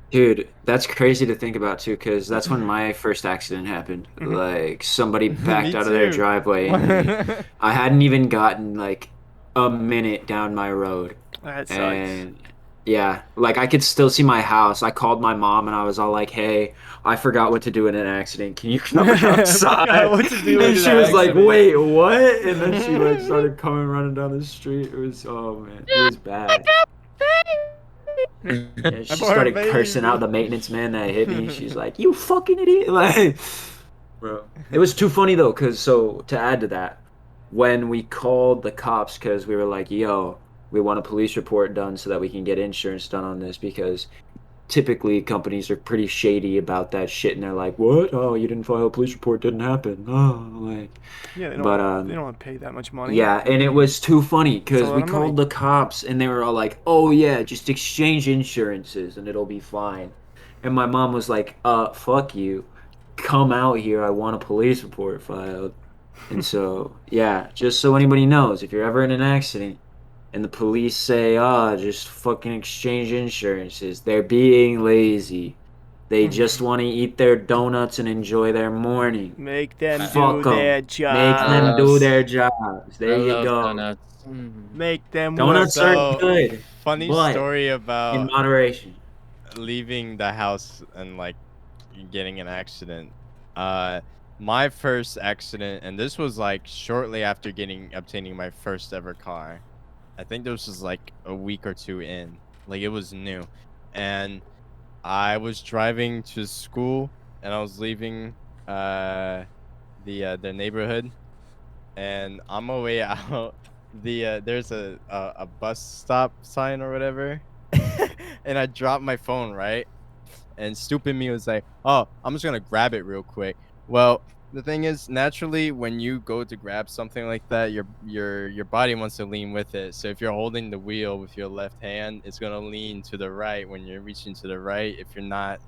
Dude, that's crazy to think about too, because that's when my first accident happened. Like somebody backed Me out of their too. driveway into me. I hadn't even gotten like a minute down my road. That sucks. And yeah, like I could still see my house. I called my mom and I was all like, "Hey, I forgot what to do in an accident. Can you come Forgot outside?" what to do in And an she was like, accident. "Wait, what?" And then she like started coming running down the street. It was, oh man, it was bad. Yeah, she Poor started cursing out baby. the maintenance man that hit me. She's like, "You fucking idiot!" Like, bro, it was too funny though, cause so to add to that, when we called the cops, cause we were like, "Yo, we want a police report done so that we can get insurance done on this," because typically companies are pretty shady about that shit, and they're like, "What? Oh, you didn't file a police report? Didn't happen." Oh, like, Yeah, but they don't want to pay that much money. yeah, and it was too funny It's a because lot we of money. called the cops and they were all like, "Oh yeah, just exchange insurances and it'll be fine." And my mom was like, fuck you. Come out here. I want a police report filed." And so, yeah, just so anybody knows, if you're ever in an accident and the police say, just fucking exchange insurances," they're being lazy. They just want to eat their donuts and enjoy their morning. Make them Fuck do their 'em. Make I them job. do love their jobs. I There you love go. donuts. Mm. Make them work. Donuts are So, good, funny but story in about moderation. leaving the house and like getting an accident. Uh, my first accident, and this was like shortly after obtaining my first ever car. I think this was like a week or two in. Like it was new, and I was driving to school, and I was leaving the neighborhood, and on my way out, there's a bus stop sign or whatever, and I dropped my phone, right? And stupid me was like, "Oh, I'm just gonna grab it real quick." Well, the thing is, naturally, when you go to grab something like that, your body wants to lean with it. So if you're holding the wheel with your left hand, it's gonna lean to the right when you're reaching to the right. If you're not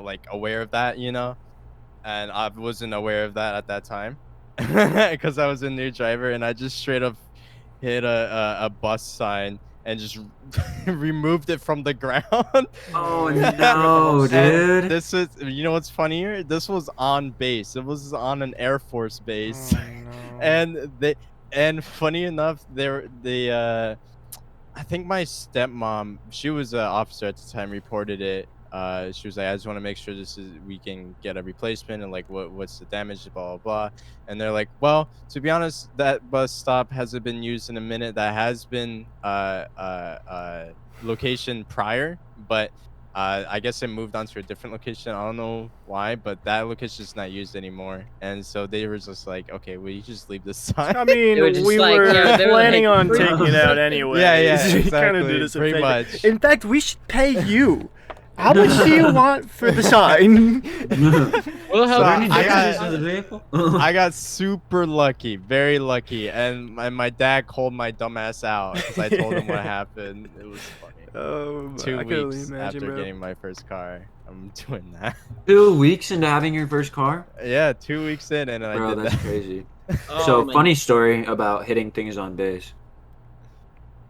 like aware of that, And I wasn't aware of that at that time because I was a new driver, and I just straight up hit a bus sign and just removed it from the ground. Oh no, And dude. this is, what's funnier? This was on base. It was on an Air Force base, Oh, no. and funny enough, I think my stepmom, she was an officer at the time, reported it. She was like, "I just want to make sure we can get a replacement and like what's the damage, blah blah blah." And they're like, "Well, to be honest, that bus stop hasn't been used in a minute. That has been location prior, but I guess it moved on to a different location. I don't know why, but that location is not used anymore." And so they were just like, "Okay, well, you just leave this sign." I mean, They were just we like, were yeah, they were planning like, on "Free taking it out something." anyway. Yeah, We kind of exactly, did us a pretty favor. much. In fact, we should pay you. How much do you want for the sign? We'll help So you I fix got- it. to the vehicle? I got super lucky, very lucky, and my dad called my dumbass out because I told him what happened. It was funny. Oh, 2 I can only weeks imagine, after bro. getting my first car, I'm doing that. 2 weeks into having your first car? Yeah, 2 weeks in, and I Bro, did that's that. crazy. Oh, So, my- funny story about hitting things on base.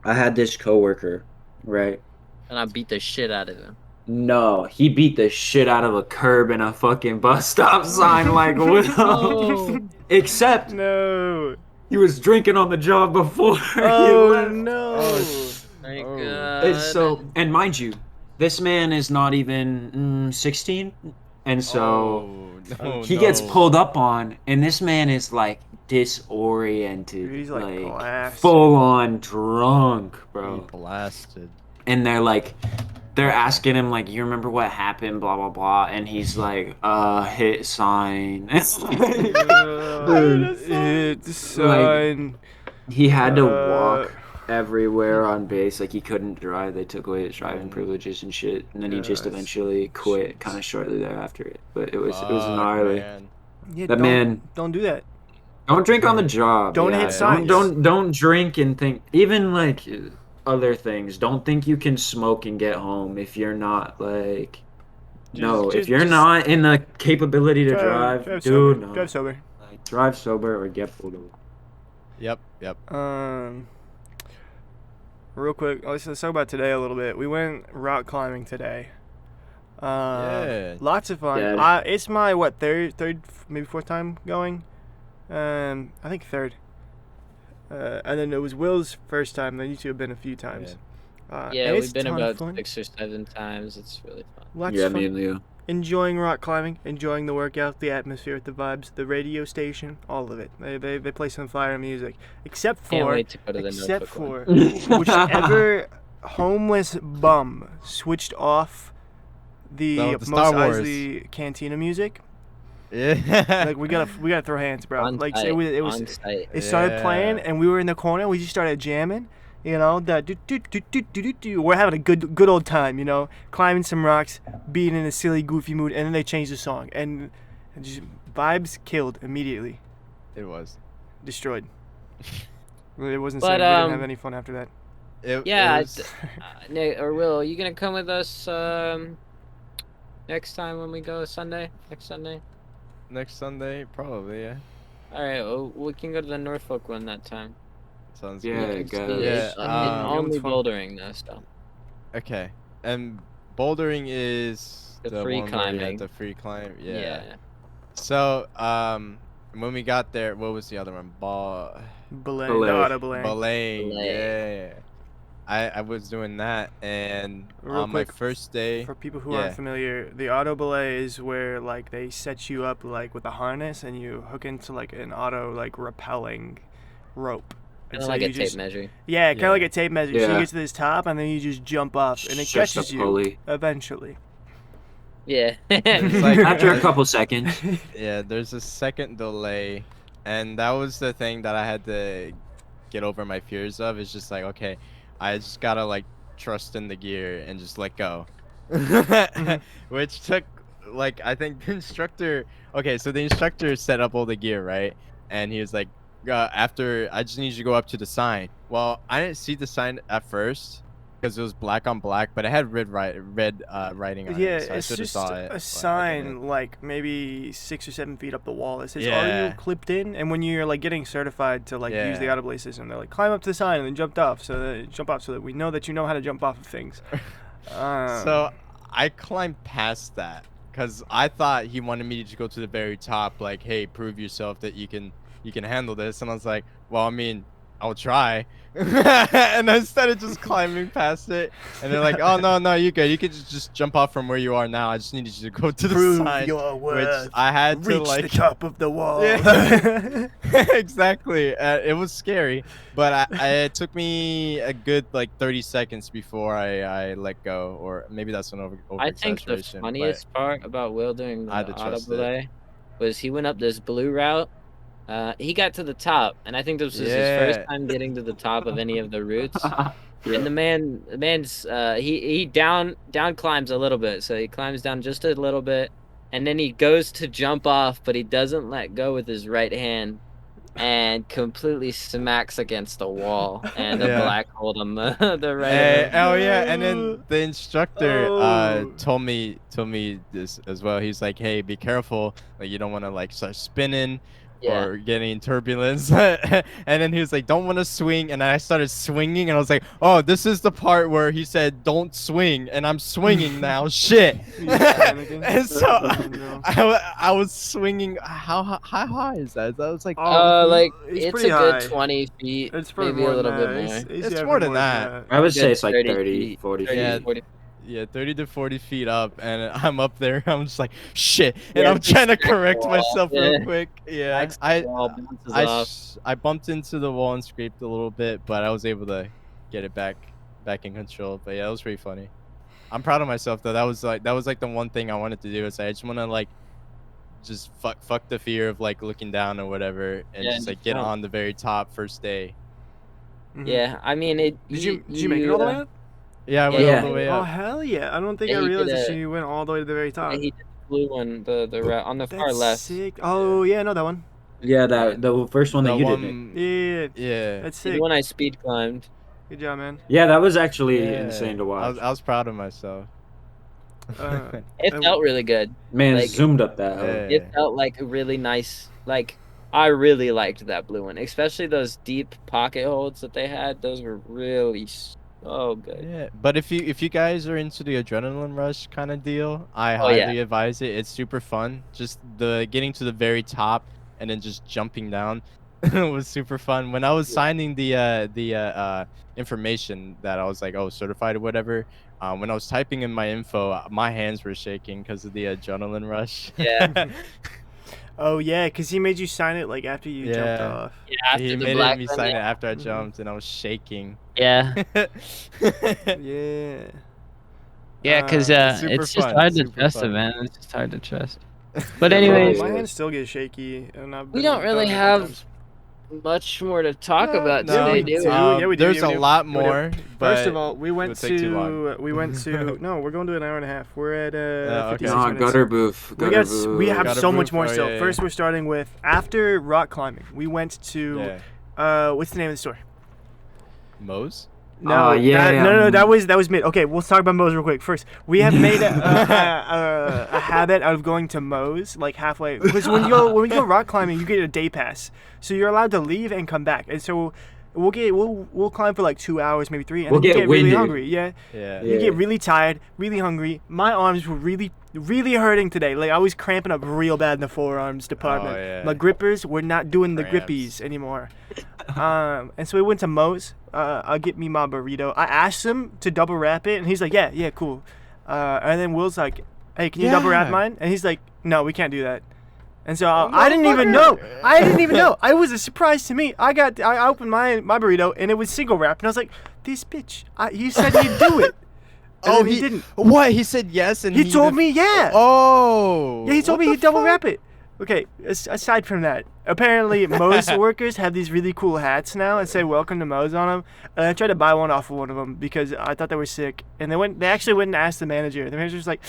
I had this coworker, right? And I beat the shit out of him. No, he beat the shit out of a curb and a fucking bus stop sign, like, what? Oh. Except No. he was drinking on the job before he Oh left. no. My Oh. God. And so, and mind you, this man is not even 16, and so Oh, he gets no. pulled up on, and this man is like disoriented, He's, like, blasted. full on drunk, He bro. blasted. And they're asking him like, "You remember what happened?" Blah blah blah, and he's like, "Hit sign." It's like, dude, It's son. he had to walk everywhere on base. Like he couldn't drive. They took away his driving privileges and shit. And then he just Yes. eventually quit, Jeez. kind of shortly thereafter. But it was Fuck, gnarly. man. Yeah, That man. Don't do that. Don't drink on the job. Don't yeah. hit signs. Don't drink and think. Even like other things. Don't think you can smoke and get home if you're not like. No, if you're just not in the capability to drive, drive dude, sober. no. Drive sober. Like, drive sober or get pulled over. Yep. Real quick, let's talk about today a little bit. We went rock climbing today. Yeah. Lots of fun. Yeah. It's my third, maybe fourth time going. I think third. And then it was Will's first time. Then you two have been a few times. Yeah, and it's we've been a ton of about fun. 6 or 7 times. It's really fun. Lots Yeah, of fun. me and Leo. Enjoying rock climbing, enjoying the workout, the atmosphere, the vibes, the radio station, all of it. They play some fire music, except Can't for wait to go to the Notebook one. whichever homeless bum switched off the The Mos Star Wars. Eisley Cantina music. Yeah. Like we gotta throw hands, bro. On Like site, it was on site. it started Yeah. playing and we were in the corner. We just started jamming. You know, we're having a good old time. You know, climbing some rocks, being in a silly, goofy mood, and then they changed the song, and just vibes killed immediately, It was. destroyed. It wasn't. But, We didn't have any fun after that. Yeah, It was, Nick or Will, are you gonna come with us next time when we go Sunday? Next Sunday? next Sunday, probably. Yeah. All right, well, we can go to the Norfolk one that time. Sounds Yeah, good. guys. Yeah, It's That only one's fun. bouldering though, so. Okay. And bouldering is The free one where you have climbing. the free climb. Yeah. Yeah. So, when we got there, what was the other one? Belay, Belay. the auto belay. Belaying. Belay. Yeah. I was doing that, and Real on my quick, first day. For people who Yeah. aren't familiar, the auto belay is where like they set you up like with a harness and you hook into like an auto like rappelling rope. And Kind of so like you a tape just- measure. Yeah, kind of Yeah. like a tape measure. So you Yeah. get to this top and then you just jump off and it Just a catches you pulley. eventually. Yeah. It's like- After a couple seconds. Yeah, there's a second delay, and that was the thing that I had to get over my fears of. It's just like, okay, I just gotta like trust in the gear and just let go. Which took like, I think the instructor. Okay, so the instructor set up all the gear, right? And he was like, after I just need you to go up to the sign. Well, I didn't see the sign at first because it was black on black, but it had red writing on Yeah, it. So I it's should have just saw it. but I a sign didn't. like maybe 6 or 7 feet up the wall that says, "Are Yeah. you clipped in?" And when you're like getting certified to like use the Yeah. auto belay system, they're like, "Climb up to the sign and then jump off." So that we know that you know how to jump off of things. So I climbed past that because I thought he wanted me to go to the very top, like, hey, prove yourself that you can handle this. And I was like, well, I mean, I'll try. And I started just climbing past it. And they're like, oh, no, you good. You could just jump off from where you are now. I just needed you to go to the prove side. your Which worth. I had to, Reach like... the top of the wall. Yeah. Exactly. It was scary. But it took me a good, like, 30 seconds before I let go. Or maybe that's an over I think the exaggeration, but- funniest part about Will doing the I had to auto trust it. belay was he went up this blue route. He got to the top, and I think this was his Yeah. first time getting to the top of any of the routes. And the man's he down climbs a little bit, so he climbs down just a little bit, and then he goes to jump off, but he doesn't let go with his right hand, and completely smacks against the wall, and the Yeah. black hold on the right. of him. Oh yeah, and then the instructor Oh. told me this as well. He's like, "Hey, be careful! Like you don't want to like start spinning Yeah. or getting turbulence." And then he was like, "Don't want to swing," and I started swinging, and I was like, "Oh, this is the part where he said don't swing," and I'm swinging now. Shit! You panicking? And so Oh, no. I was swinging. How high is that? That was like. Like it's it's a pretty good high. 20 feet, It's probably maybe a more little than bit that. more. It's It's definitely more than that. I would say Good it's like 30 30, feet, 40 30, feet. Yeah. 40. Yeah, 30 to 40 feet up, and I'm up there. I'm just like, shit, and Yeah, I'm just trying to straight correct wall, myself real yeah. quick. Yeah, Next wall bounces off. I bumped into the wall and scraped a little bit, but I was able to get it back in control. But yeah, it was pretty funny. I'm proud of myself though. That was like the one thing I wanted to do is I just want to like just fuck the fear of like looking down or whatever, and Yeah, just like just get jump. on the very top first day. Mhm. Yeah, I mean it. Did you make it all the way up? Yeah, I went Yeah. all the way Oh up. hell yeah! I don't think Yeah, I he did realized that a- you went all the way to the very top. He did the blue one, the route on the far That's left. sick. Oh yeah, I know that one. Yeah, the first one that The you did. one- Yeah, Yeah. that's The sick. one I speed climbed. Good job, man. Yeah, that was actually Yeah. insane to watch. I was proud of myself. It Uh, felt really good. Man, like- zoomed up that hill. Yeah. It felt like a really nice. Like I really liked that blue one, especially those deep pocket holds that they had. Those were really Oh, good. Yeah, but if you guys are into the adrenaline rush kind of deal, I Oh, yeah. highly advise it. It's super fun. Just the getting to the very top and then just jumping down was super fun. When I was signing the information that I was like, oh, certified or whatever, when I was typing in my info, my hands were shaking because of the adrenaline rush. Yeah. Oh yeah, because he made you sign it like after you jumped Yeah. off. Yeah, after He the made black me one, sign it yeah. after I jumped, and I was shaking. Yeah. Yeah. Yeah, because super it's just fun, hard to super trust it, fun. man. It's just hard to trust. But Yeah, anyways, my hands still get shaky, and I've we been don't really done it a few have times. much more to talk about Yeah, today, we do do. we? Yeah, we do. There's Yeah, we a do. lot Yeah, we do. more, First of but all, we it went would take too long. to no, we're going to an hour and a half. We're at okay. 56 Nah, minutes. gutter booth. We Gutter got we have Gutter so much booth? more Oh, still. yeah, First, yeah. we're starting with after rock climbing. We went to what's the name of the store? Mo's? No, yeah, yeah. no, that was mid. Okay, we'll talk about Moe's real quick. First, we have made a habit of going to Moe's like halfway because when you go rock climbing, you get a day pass, so you're allowed to leave and come back. And so we'll climb for like 2 hours, maybe 3, and We'll then you get get really winded. hungry. Yeah, Yeah. you get really tired, really hungry. My arms were really hurting today. Like I was cramping up real bad in the forearms department. Oh, yeah. My grippers were not doing the Cramps. grippies anymore. And so we went to Moe's. I'll get me my burrito. I asked him to double wrap it, and he's like, yeah, cool. And then Will's like, hey, can you double wrap Yeah. mine? And he's like, no, we can't do that. And so I didn't even know. I didn't even know. It was a surprise to me. I opened my burrito, and it was single wrapped, and I was like, this bitch. He said he'd do it. And then he didn't. What? He said yes, and He told me, yeah. Oh. Yeah, he told what me the he'd double fuck? wrap it. Okay, aside from that, apparently Moe's workers have these really cool hats now and say "Welcome to Moe's" on them. And I tried to buy one off of one of them because I thought they were sick. And they actually went and asked the manager. The manager's like,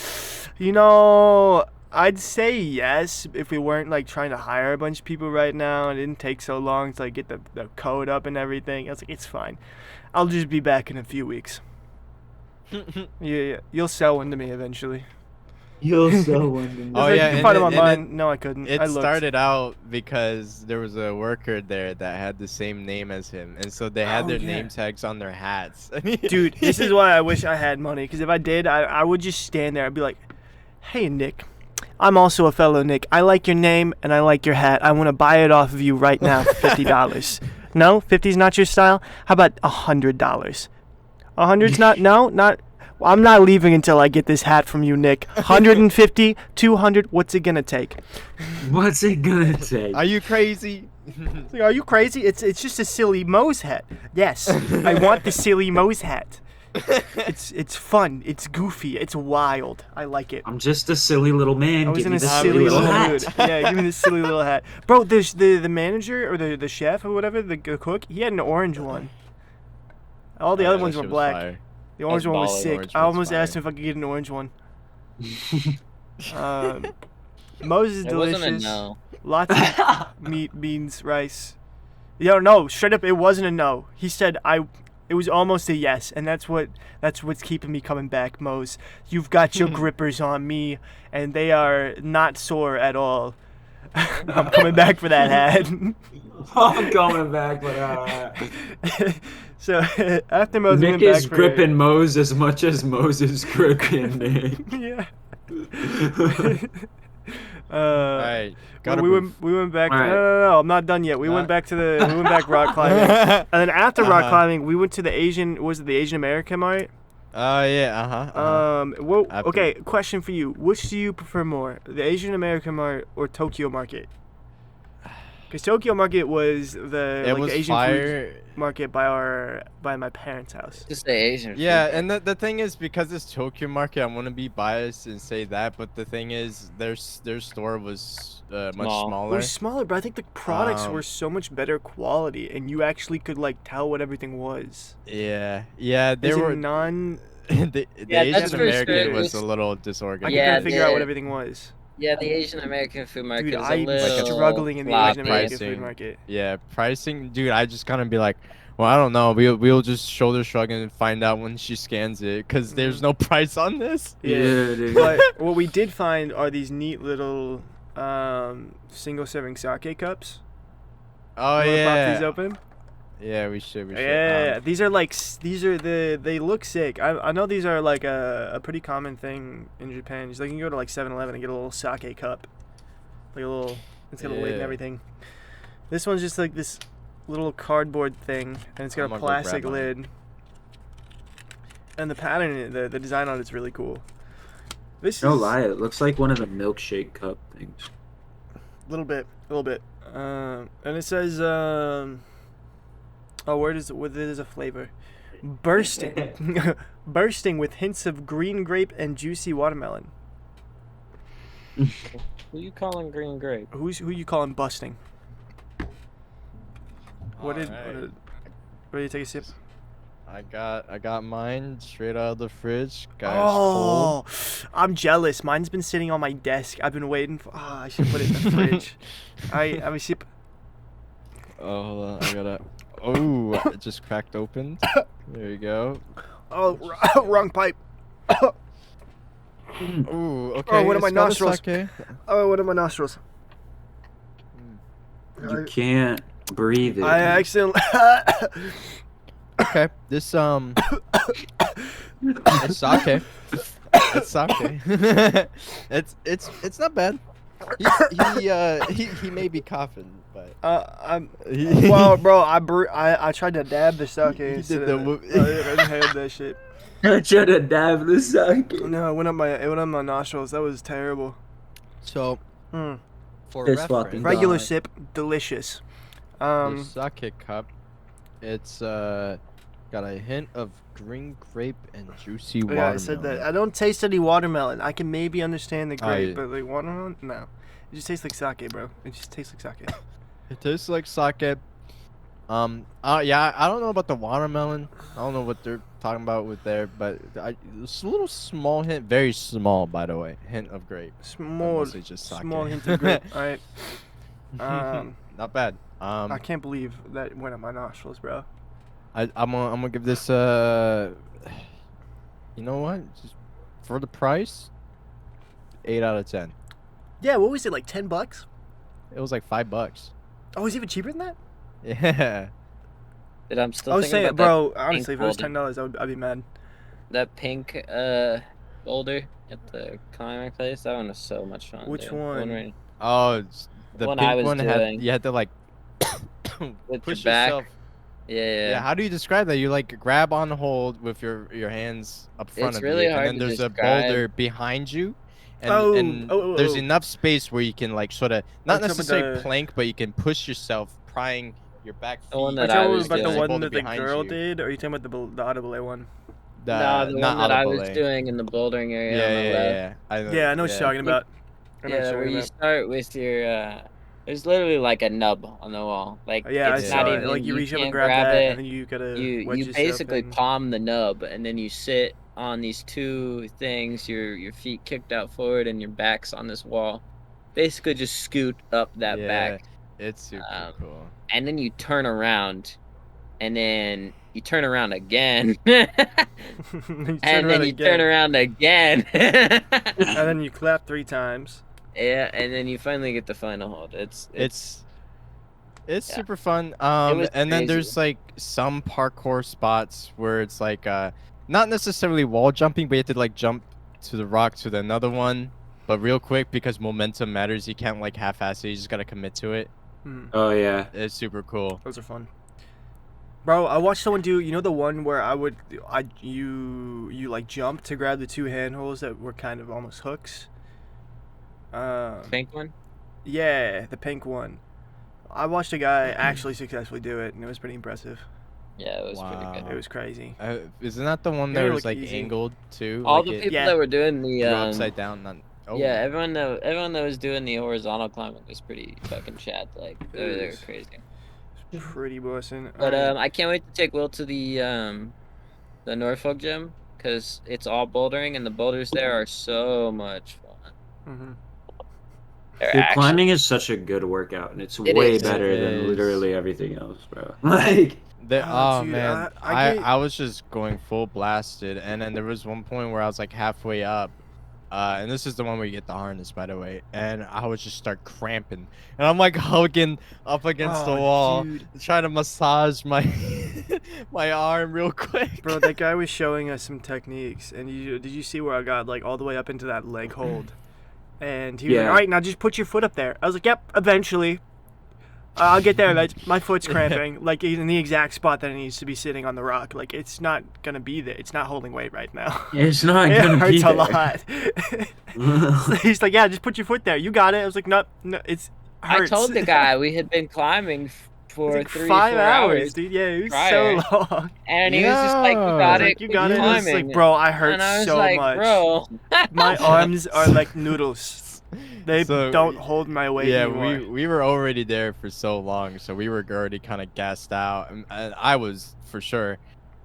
I'd say yes if we weren't like trying to hire a bunch of people right now. It didn't take so long to like get the code up and everything. I was like, it's fine. I'll just be back in a few weeks. Yeah, you'll sell one to me eventually. You'll sell one. Oh Like, yeah, you can and find it then- online. and No, I couldn't. It I looked. started out because there was a worker there that had the same name as him, and so they had Oh, their yeah. name tags on their hats. Dude, this is why I wish I had money. Because if I did, I would just stand there. I'd be like, hey, Nick. I'm also a fellow Nick. I like your name and I like your hat. I want to buy it off of you right now for $50. No? 50's not your style? How about $100? 100's not? No? Not? Well, I'm not leaving until I get this hat from you, Nick. 150, 200, what's it going to take? What's it gonna take? Are you crazy? It's like, are you crazy? It's just a silly Moe's hat. Yes, I want the silly Moe's hat. It's fun. It's goofy. It's wild. I like it. I'm just a silly little man. I was Give in me a the silly little hat. mood. Yeah, give me this silly little hat. Bro, the manager or the chef or whatever, the cook, he had an orange one. All the Oh, other yeah, ones that were shit was black. fire. The orange That's one was baller. sick. Orange I one's almost asked fire. him if I could get an orange one. Moe's is It wasn't a delicious. no. Lots of meat, beans, rice. No, straight up, it wasn't a no. He said it was almost a yes, and that's what's keeping me coming back, Moe's. You've got your grippers on me, and they are not sore at all. I'm coming back for that hat. I'm coming back for that. So after Moe's, we Nick went back is for gripping Mose as much as Mose is gripping Nick. Yeah. Alright, gotta we move. went back. All right. No, I'm not done yet. We went back rock climbing, and then after rock climbing, we went to the Asian American Mart. Oh yeah, After. Okay, question for you: which do you prefer more, the Asian American Mart or Tokyo Market? Because Tokyo Market was It was Asian fire. food market by my parents' house. Just the Asian. food. Yeah, and the thing is, because it's Tokyo Market, I'm gonna be biased and say that. But the thing is, their store was much Small. It smaller. was smaller, but I think the products were Um, so much better quality, and you actually could tell what everything was. Yeah, Is there it were non? the Yeah, that's Asian for sure. American was It's- a little I disorganized. could Yeah, couldn't figure out what the- everything was. Yeah, the Asian American food market Dude, is a I'm little struggling in the floppy. Asian American food Pricing. market. Yeah, pricing, dude. I just kind of be like, well, I don't know. We'll just shoulder shrug and find out when she scans it, cause there's no price on this. Yeah, dude. but what we did find are these neat little single serving sake cups. Oh Wanna pop these yeah. open? Yeah, we should. Yeah, these are like they look sick. I know these are like a pretty common thing in Japan. Just like you can go to like 7-Eleven and get a little sake cup, like a little. It's got a lid and everything. This one's just like this little cardboard thing, and it's got a plastic lid. And the pattern, the design on it's really cool. No lie, it looks like one of the milkshake cup things. A little bit. And it says, oh, what is a flavor? Bursting. Bursting with hints of green grape and juicy watermelon. Who you calling green grape? Who you calling busting? What do you take a sip? I got mine straight out of the fridge. Guys, oh, cold. I'm jealous. Mine's been sitting on my desk. I've been waiting for. I should put it in the fridge. I have a sip. Oh, hold on. I gotta. Oh, it just cracked open. There you go. Oh, wrong pipe. Ooh, okay. Oh, one of my nostrils. Sake. Oh, one of my nostrils. You can't breathe it. I accidentally. Okay, this it's sake. It's sake. It's not bad. He may be coughing, but well, bro, I tried to dab the sake. He instead did of I inhaled that shit. I tried to dab the sake. No, it went up my nostrils. That was terrible. So, for It's reference, fucking Regular God. sip, delicious. the sake cup, it's got a hint of green grape and juicy watermelon. Yeah, I said that. I don't taste any watermelon. I can maybe understand the grape, yeah. but like watermelon, no. It just tastes like sake, bro. It just tastes like sake. It tastes like sake. Yeah, I don't know about the watermelon. I don't know what they're talking about with there, but it's a little small hint, very small, by the way, hint of grape. Mostly just sake. Small hint of grape. All right. Not bad. I can't believe that went up my nostrils, bro. I'm gonna give this you know what? Just for the price, 8 out of 10. Yeah, what was it, like $10? It was like $5. Oh, it was even cheaper than that? Yeah. Dude, I'm still I was thinking saying, about bro, that honestly, if pink it was boulder. $10, I'd be mad. That pink boulder at the climbing place, that one was so much fun. Which dude. one? Right Oh, the One I pink was one had doing. you had to like with push your back. yourself. Yeah. Yeah, how do you describe that? You like grab on hold with your hands up front It's of really you, hard and then to there's a describe. boulder behind you, and, Oh, there's enough space where you can like sort of not Are you talking about necessarily the- plank, but you can push yourself, prying your back feet. The one Are you that I talking was about the doing. one boulder that the behind girl you. did, or are you talking about the audible one? No, the not one that I was audible. doing in the bouldering area on the Yeah, left. I know. Yeah, I know what you're talking about. I know what Yeah, you're where talking you about. start with your there's literally like a nub on the wall. Like Yeah, I it's saw not it. even Like you reach up and can't grab that, it. and then you gotta You wedge you yourself basically in. palm the nub, and then you sit on these two things. Your feet kicked out forward, and your back's on this wall. Basically, just scoot up that back, It's super cool. and then you turn around, and then you turn around again, You and turn then around you again, turn around again. and then you clap 3 times. Yeah, and then you finally get the final hold. It's yeah. super fun. was And then crazy. there's like some parkour spots where it's like not necessarily wall jumping, but you have to like jump to the rock to the another one, but real quick because momentum matters. You can't like half-ass it. You just gotta commit to it. Oh yeah. It's super cool. Those are fun. Bro, I watched someone do, you know the one where you like jump to grab the 2 handholds that were kind of almost hooks? Pink one. Yeah, the pink one. I watched a guy actually successfully do it, and it was pretty impressive. Yeah, it was pretty Wow. good. It was crazy. Isn't that the one Yeah, that it was looked like easy. angled too? All like the it people Yeah. that were doing the go upside down. Oh. yeah, everyone that was doing the horizontal climbing was pretty fucking chat. Like they were Yes. crazy. Pretty bussin'. But I can't wait to take Will to the Norfolk gym because it's all bouldering and the boulders there are so much fun. Mm-hmm. They're Dude, actually- climbing is such a good workout, and it's It way is. better It than is. literally everything else, bro. Like, Oh dude, man, I get- I was just going full blasted, and then there was one point where I was like halfway up, And this is the one where you get the harness, by the way. And I would just start cramping, and I'm like hugging up against the wall, dude. trying to massage my my arm real quick. Bro, that guy was showing us some techniques, and did you see where I got like all the way up into that leg hold? And he was like, all right, now just put your foot up there. I was like, yep, eventually. I'll get there. My foot's cramping, like in the exact spot that it needs to be sitting on the rock. Like it's not gonna be there. It's not holding weight right now. It's not It gonna be hurts a there. lot. So he's like, yeah, just put your foot there. You got it. I was like, no, it's hurts. I told the guy we had been climbing for It's like 3 5 4 hours, dude. Yeah, it was prior. so long. and he was just like, "You got it, You keep got it. I was climbing." like, bro, I hurt and I was so like, much. bro, My arms are like noodles. They So, don't hold my weight Yeah, anymore. we were already there for so long, so we were already kind of gassed out, and I was for sure.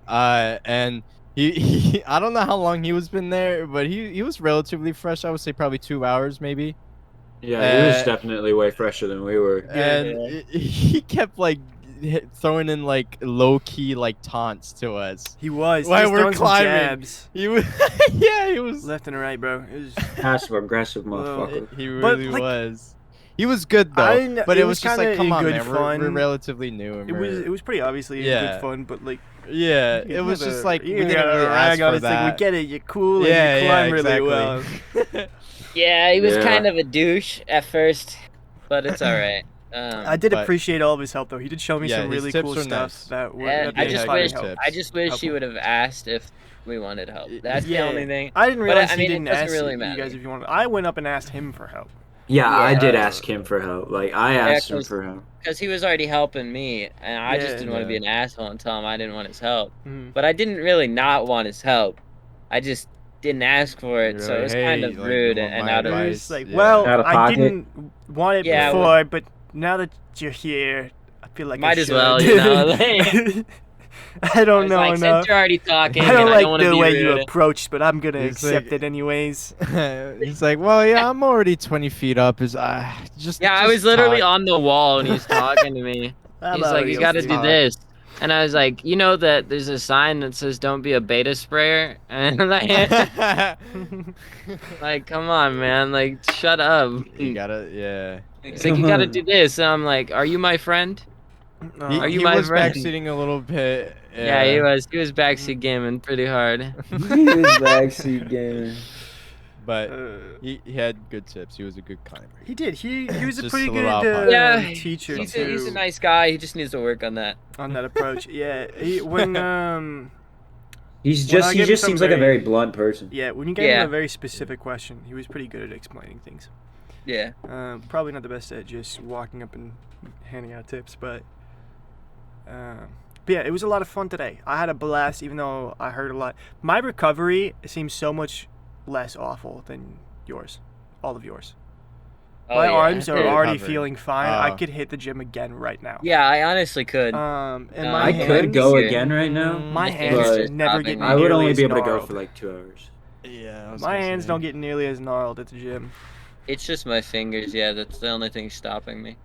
And he I don't know how long he was been there, but he was relatively fresh. I would say probably 2 hours, maybe. Yeah, he was definitely way fresher than we were. And he kept like throwing in like low key like taunts to us. He was. While Just we're throwing some climbing. jabs. He was yeah, he was Left and right, bro. It was. Passive aggressive motherfucker. he But, really like, was. He was good though, I but it it was was just like, kinda come on, good man, fun. we're relatively new. And It was pretty obviously Yeah. good fun, but like yeah, you it was never- just like you we didn't gotta really ask rag on for it. It's like that. we get it. You're cool. Yeah, and you yeah, climb really well. exactly. yeah, he was Yeah. kind of a douche at first, but it's all right. I did But- appreciate all of his help though. He did show me Yeah, some his really tips cool were stuff nice. that were. And that I made just climbing wish help. I just wish he helpful. would have asked if we wanted help. That's Yeah. the only thing. I didn't But, realize I he mean, it didn't doesn't ask really you matter. guys if you wanted. I went up and asked him for help. Yeah, I did Yeah. ask him for help. Like, I asked him 'cause- for help. Because he was already helping me, and I just Yeah. didn't want to be an asshole and tell him I didn't want his help. Mhm. But I didn't really not want his help. I just didn't ask for it, You're so like, it was "Hey, kind of like, rude you want and my out of. It advice?" was like, Yeah. well, Out of I pocket. didn't want it Yeah, before, but now that you're here, I feel like I Might as should. well, you know, like- I don't know like, enough. since you're already talking, I don't and I like don't want to the be way rude. you approached, but I'm gonna It's accept like- it anyways. He's like, well, yeah, I'm already 20 feet up. Is just Yeah, I just was literally talk. on the wall and he's talking to me. I'm He's like, already you got to okay. do this. And I was like, you know that there's a sign that says don't be a beta sprayer? And like, come on, man. Like, shut up. You gotta, yeah. He's like, you got to do this. And I'm like, are you my friend? Are you he my was friend? backseating a little bit. Yeah, he was. He was backseat gaming pretty hard. He was backseat gaming. But Uh, he had good tips. He was a good climber. he did. He was a Just pretty a good little out Yeah, teacher He's too. a nice guy. He just needs to work on that. on that approach. Yeah, when He When I just gave him seems something like a very- very blunt person. yeah, when you gave Yeah. him a very specific question, he was pretty good at explaining things. Yeah. Probably not the best at just walking up and handing out tips, but yeah, it was a lot of fun today. I had a blast, even though I heard a lot. My recovery seems so much less awful than yours, all of yours. Oh, My yeah. arms are already Recovery. feeling fine. I Oh. could hit the gym again right now. Yeah, I honestly could. And No, my I hands, could go Yeah. again right now. My I think hands it's just never stopping get me. I would nearly only as be able to go gnarled. for like 2 hours. Yeah. I was My gonna hands say. don't get nearly as gnarled at the gym. It's just my fingers. Yeah, that's the only thing stopping me.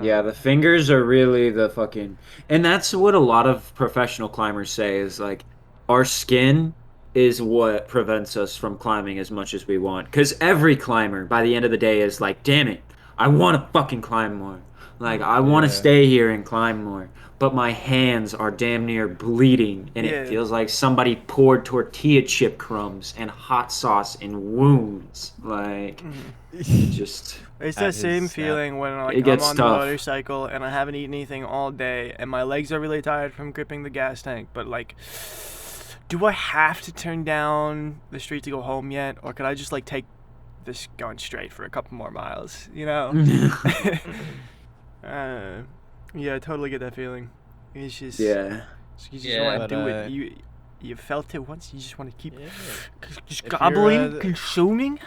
Yeah, the fingers are really the fucking... And that's what a lot of professional climbers say is like, our skin is what prevents us from climbing as much as we want. Because every climber, by the end of the day, is like, damn it, I want to fucking climb more. Like, I want to Yeah. stay here and climb more. But my hands are damn near bleeding, and Yeah. it feels like somebody poured tortilla chip crumbs and hot sauce in wounds. Like, just... It's At that his same snap. feeling when like It I'm gets on the tough. motorcycle and I haven't eaten anything all day and my legs are really tired from gripping the gas tank, but like, do I have to turn down the street to go home yet, or could I just like take this going straight for a couple more miles? You know? Yeah, I totally get that feeling. It's just Yeah. you just Yeah. want to But, do it. You felt it once. You just want to keep Yeah. just If you're, gobbling, the- consuming.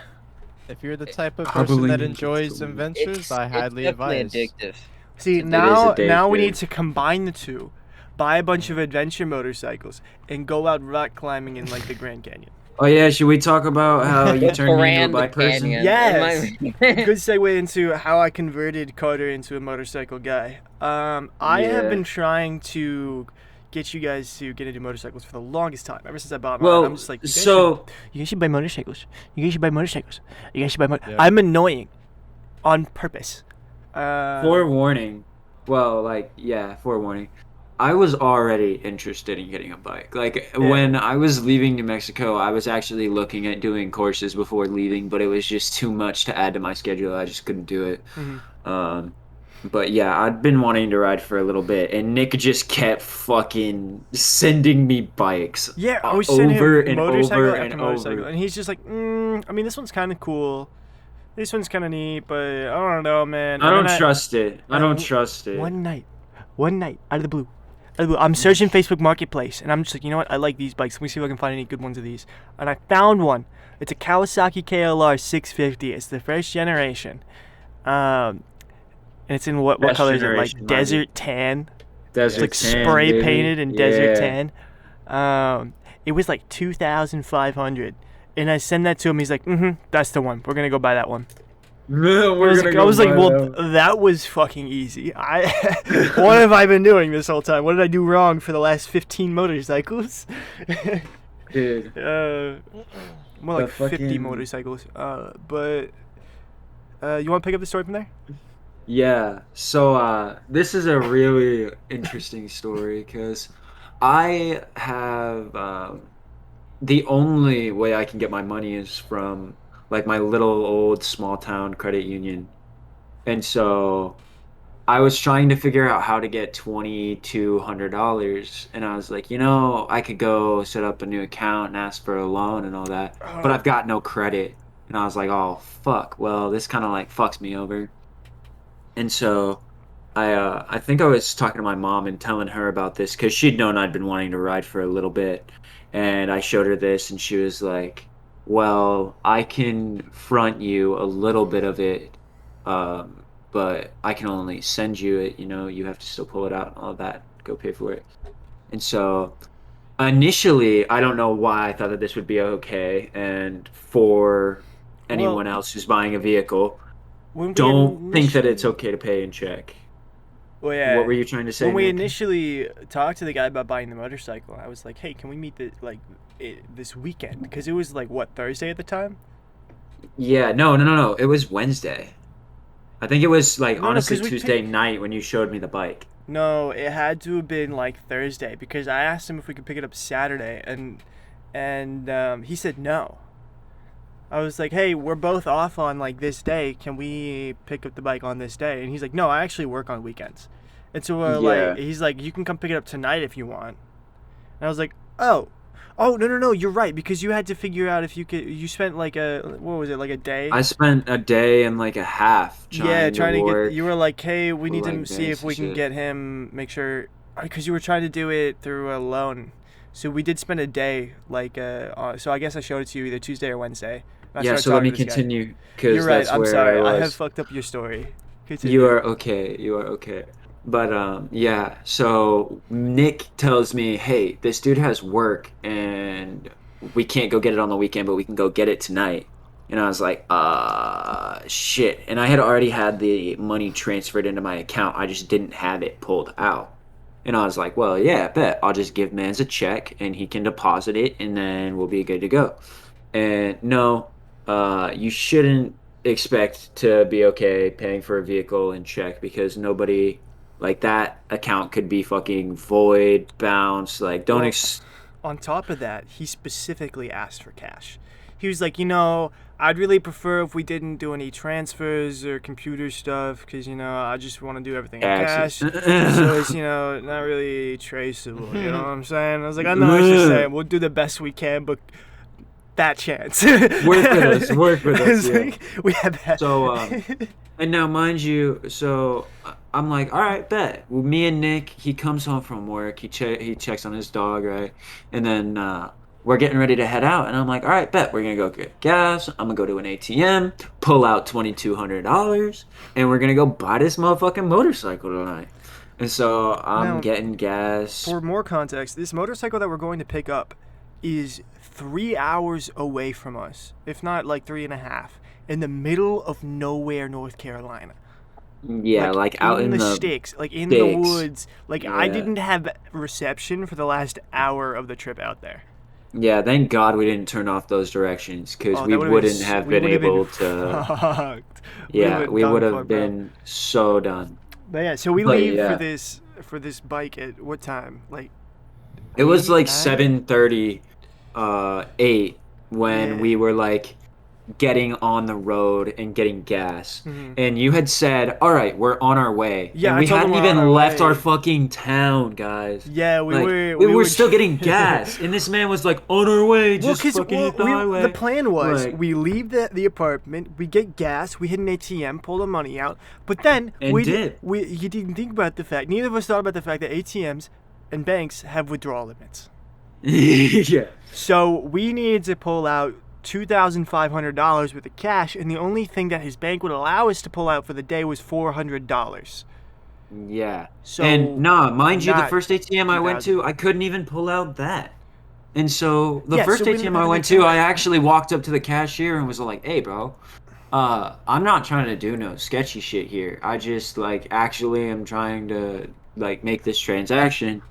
If you're the type of Probably person that need enjoys to- adventures, I highly it's definitely advise. addictive. See, It is now we addictive. need to combine the two. Buy a bunch of adventure motorcycles and go out rock climbing in like the Grand Canyon. Oh yeah, should we talk about how you turned me into a Grand bike person? Canyon. Yes. Am I- Good segue into how I converted Carter into a motorcycle guy. I have Yeah. been trying to get you guys to get into motorcycles for the longest time. Ever since I bought mine, Well, I'm just like, so you guys should buy motorcycles. You guys should buy motorcycles. You guys should buy Yeah. I'm annoying on purpose. forewarning. Well, like, yeah, forewarning. I was already interested in getting a bike. Like, when I was leaving New Mexico, I was actually looking at doing courses before leaving, but it was just too much to add to my schedule. I just couldn't do it. But yeah, I'd been wanting to ride for a little bit, and Nick just kept fucking sending me bikes. Yeah, I was sending over him and motorcycle over after and motorcycle, over. and he's just like, I mean, this one's kind of cool. This one's kind of neat, but I don't know, man. I don't trust it. I don't trust it. One night, out of the blue, I'm searching Facebook Marketplace, and I'm just like, you know what? I like these bikes. Let me see if I can find any good ones of these. And I found one. It's a Kawasaki KLR 650. It's the first generation. And it's in what Best color is it? generation, Like desert tan. Desert It's like tan, spray baby. painted in desert tan. It was like 2,500. And I send that to him. He's like, that's the one. We're gonna go buy that one. I was like, well, that was fucking easy. What have I been doing this whole time? What did I do wrong for the last 15 motorcycles? dude. More like The 50 fucking- motorcycles. But you want to pick up the story from there? Yeah. So this is a really interesting story because I have the only way I can get my money is from like my little old small town credit union. And so I was trying to figure out how to get $2,200, and I was like, I could go set up a new account and ask for a loan and all that, but I've got no credit. And I was like, oh fuck, well, this kind of like fucks me over. And so I think I was talking to my mom and telling her about this because she'd known I'd been wanting to ride for a little bit, and I showed her this, and she was like, well, I can front you a little bit of it, but I can only send you it, you have to still pull it out and all that, go pay for it. And so initially, I don't know why I thought that this would be okay, and for anyone else who's buying a vehicle, don't think that it's okay to pay in check. Well, yeah. What were you trying to say, When we Nick? initially talked to the guy about buying the motorcycle, I was like, hey, can we meet this weekend? Because it was like, what, Thursday at the time? Yeah, no. It was Wednesday. I think it was like No, honestly 'cause we Tuesday picked- night when you showed me the bike. No, it had to have been like Thursday because I asked him if we could pick it up Saturday, and he said no. I was like, hey, we're both off on like this day. Can we pick up the bike on this day? And he's like, no, I actually work on weekends. And so like, he's like, you can come pick it up tonight if you want. And I was like, oh, no, you're right, because you had to figure out if you could. You spent like what was it, like a day? I spent a day and like a half trying to work. You were like, hey, we need to like see if this we and can shit. get him, make sure, because you were trying to do it through a loan. So we did spend a day, like, so I guess I showed it to you either Tuesday or Wednesday. I Yeah, started so let me talking to this guy. continue because You're right. that's I'm where sorry. I was. I have fucked up your story. Continue. You are okay. But yeah, so Nick tells me, hey, this dude has work and we can't go get it on the weekend, but we can go get it tonight. And I was like, shit. And I had already had the money transferred into my account. I just didn't have it pulled out. And I was like, well, yeah, bet. I'll just give Mans a check and he can deposit it and then we'll be good to go. And no, you shouldn't expect to be okay paying for a vehicle in check because nobody, like, that account could be fucking void, bounce. Like, don't Well, on top of that, he specifically asked for cash. He was like, I'd really prefer if we didn't do any transfers or computer stuff because, I just want to do everything in cash. Taxes. So it's, not really traceable. You know what I'm saying? I was like, I know what you're saying. We'll do the best we can, but that chance. Work with us, It's yeah. like, we have that. So, and now, mind you, so I'm like, all right, bet. Well, me and Nick, he comes home from work. He checks on his dog, right? And then we're getting ready to head out. And I'm like, all right, bet. We're going to go get gas. I'm going to go to an ATM, pull out $2,200, and we're going to go buy this motherfucking motorcycle tonight. And so I'm Now, getting gas. For more context, this motorcycle that we're going to pick up is 3 hours away from us, if not like 3.5, in the middle of nowhere, North Carolina. Yeah, like out in the sticks, like in the sticks. woods. Like I Yeah. didn't have reception for the last hour of the trip out there. Yeah, thank God we didn't turn off those directions because Oh, we that would've wouldn't been have we been would've able to. fucked. Yeah, we done would for, have bro. been so done. But yeah, so we But leave yeah. for this bike at what time? Like It was 8, like 9? 7:30, 8 when Yeah. we were like getting on the road and getting gas. Mhm. And you had said, "All right, we're on our way." Yeah, and I we told them hadn't we're on even our left way. our fucking town, guys. Yeah, we Like, were still getting gas, and this man was like, "On our way, Well, just fucking hit the highway." the plan was Like- we leave the apartment, we get gas, we hit an ATM, pull the money out, but then And you didn't think about the fact. Neither of us thought about the fact that ATMs and banks have withdrawal limits. Yeah. So we needed to pull out $2,500 worth of cash, and the only thing that his bank would allow us to pull out for the day was $400. Yeah. So and mind you, the not first ATM I went 2,000. to, I couldn't even pull out that. And so the Yeah, first so we didn't ATM I have went any to, time. I actually walked up to the cashier and was like, "Hey, bro, I'm not trying to do no sketchy shit here. I just like actually am trying to like make this transaction.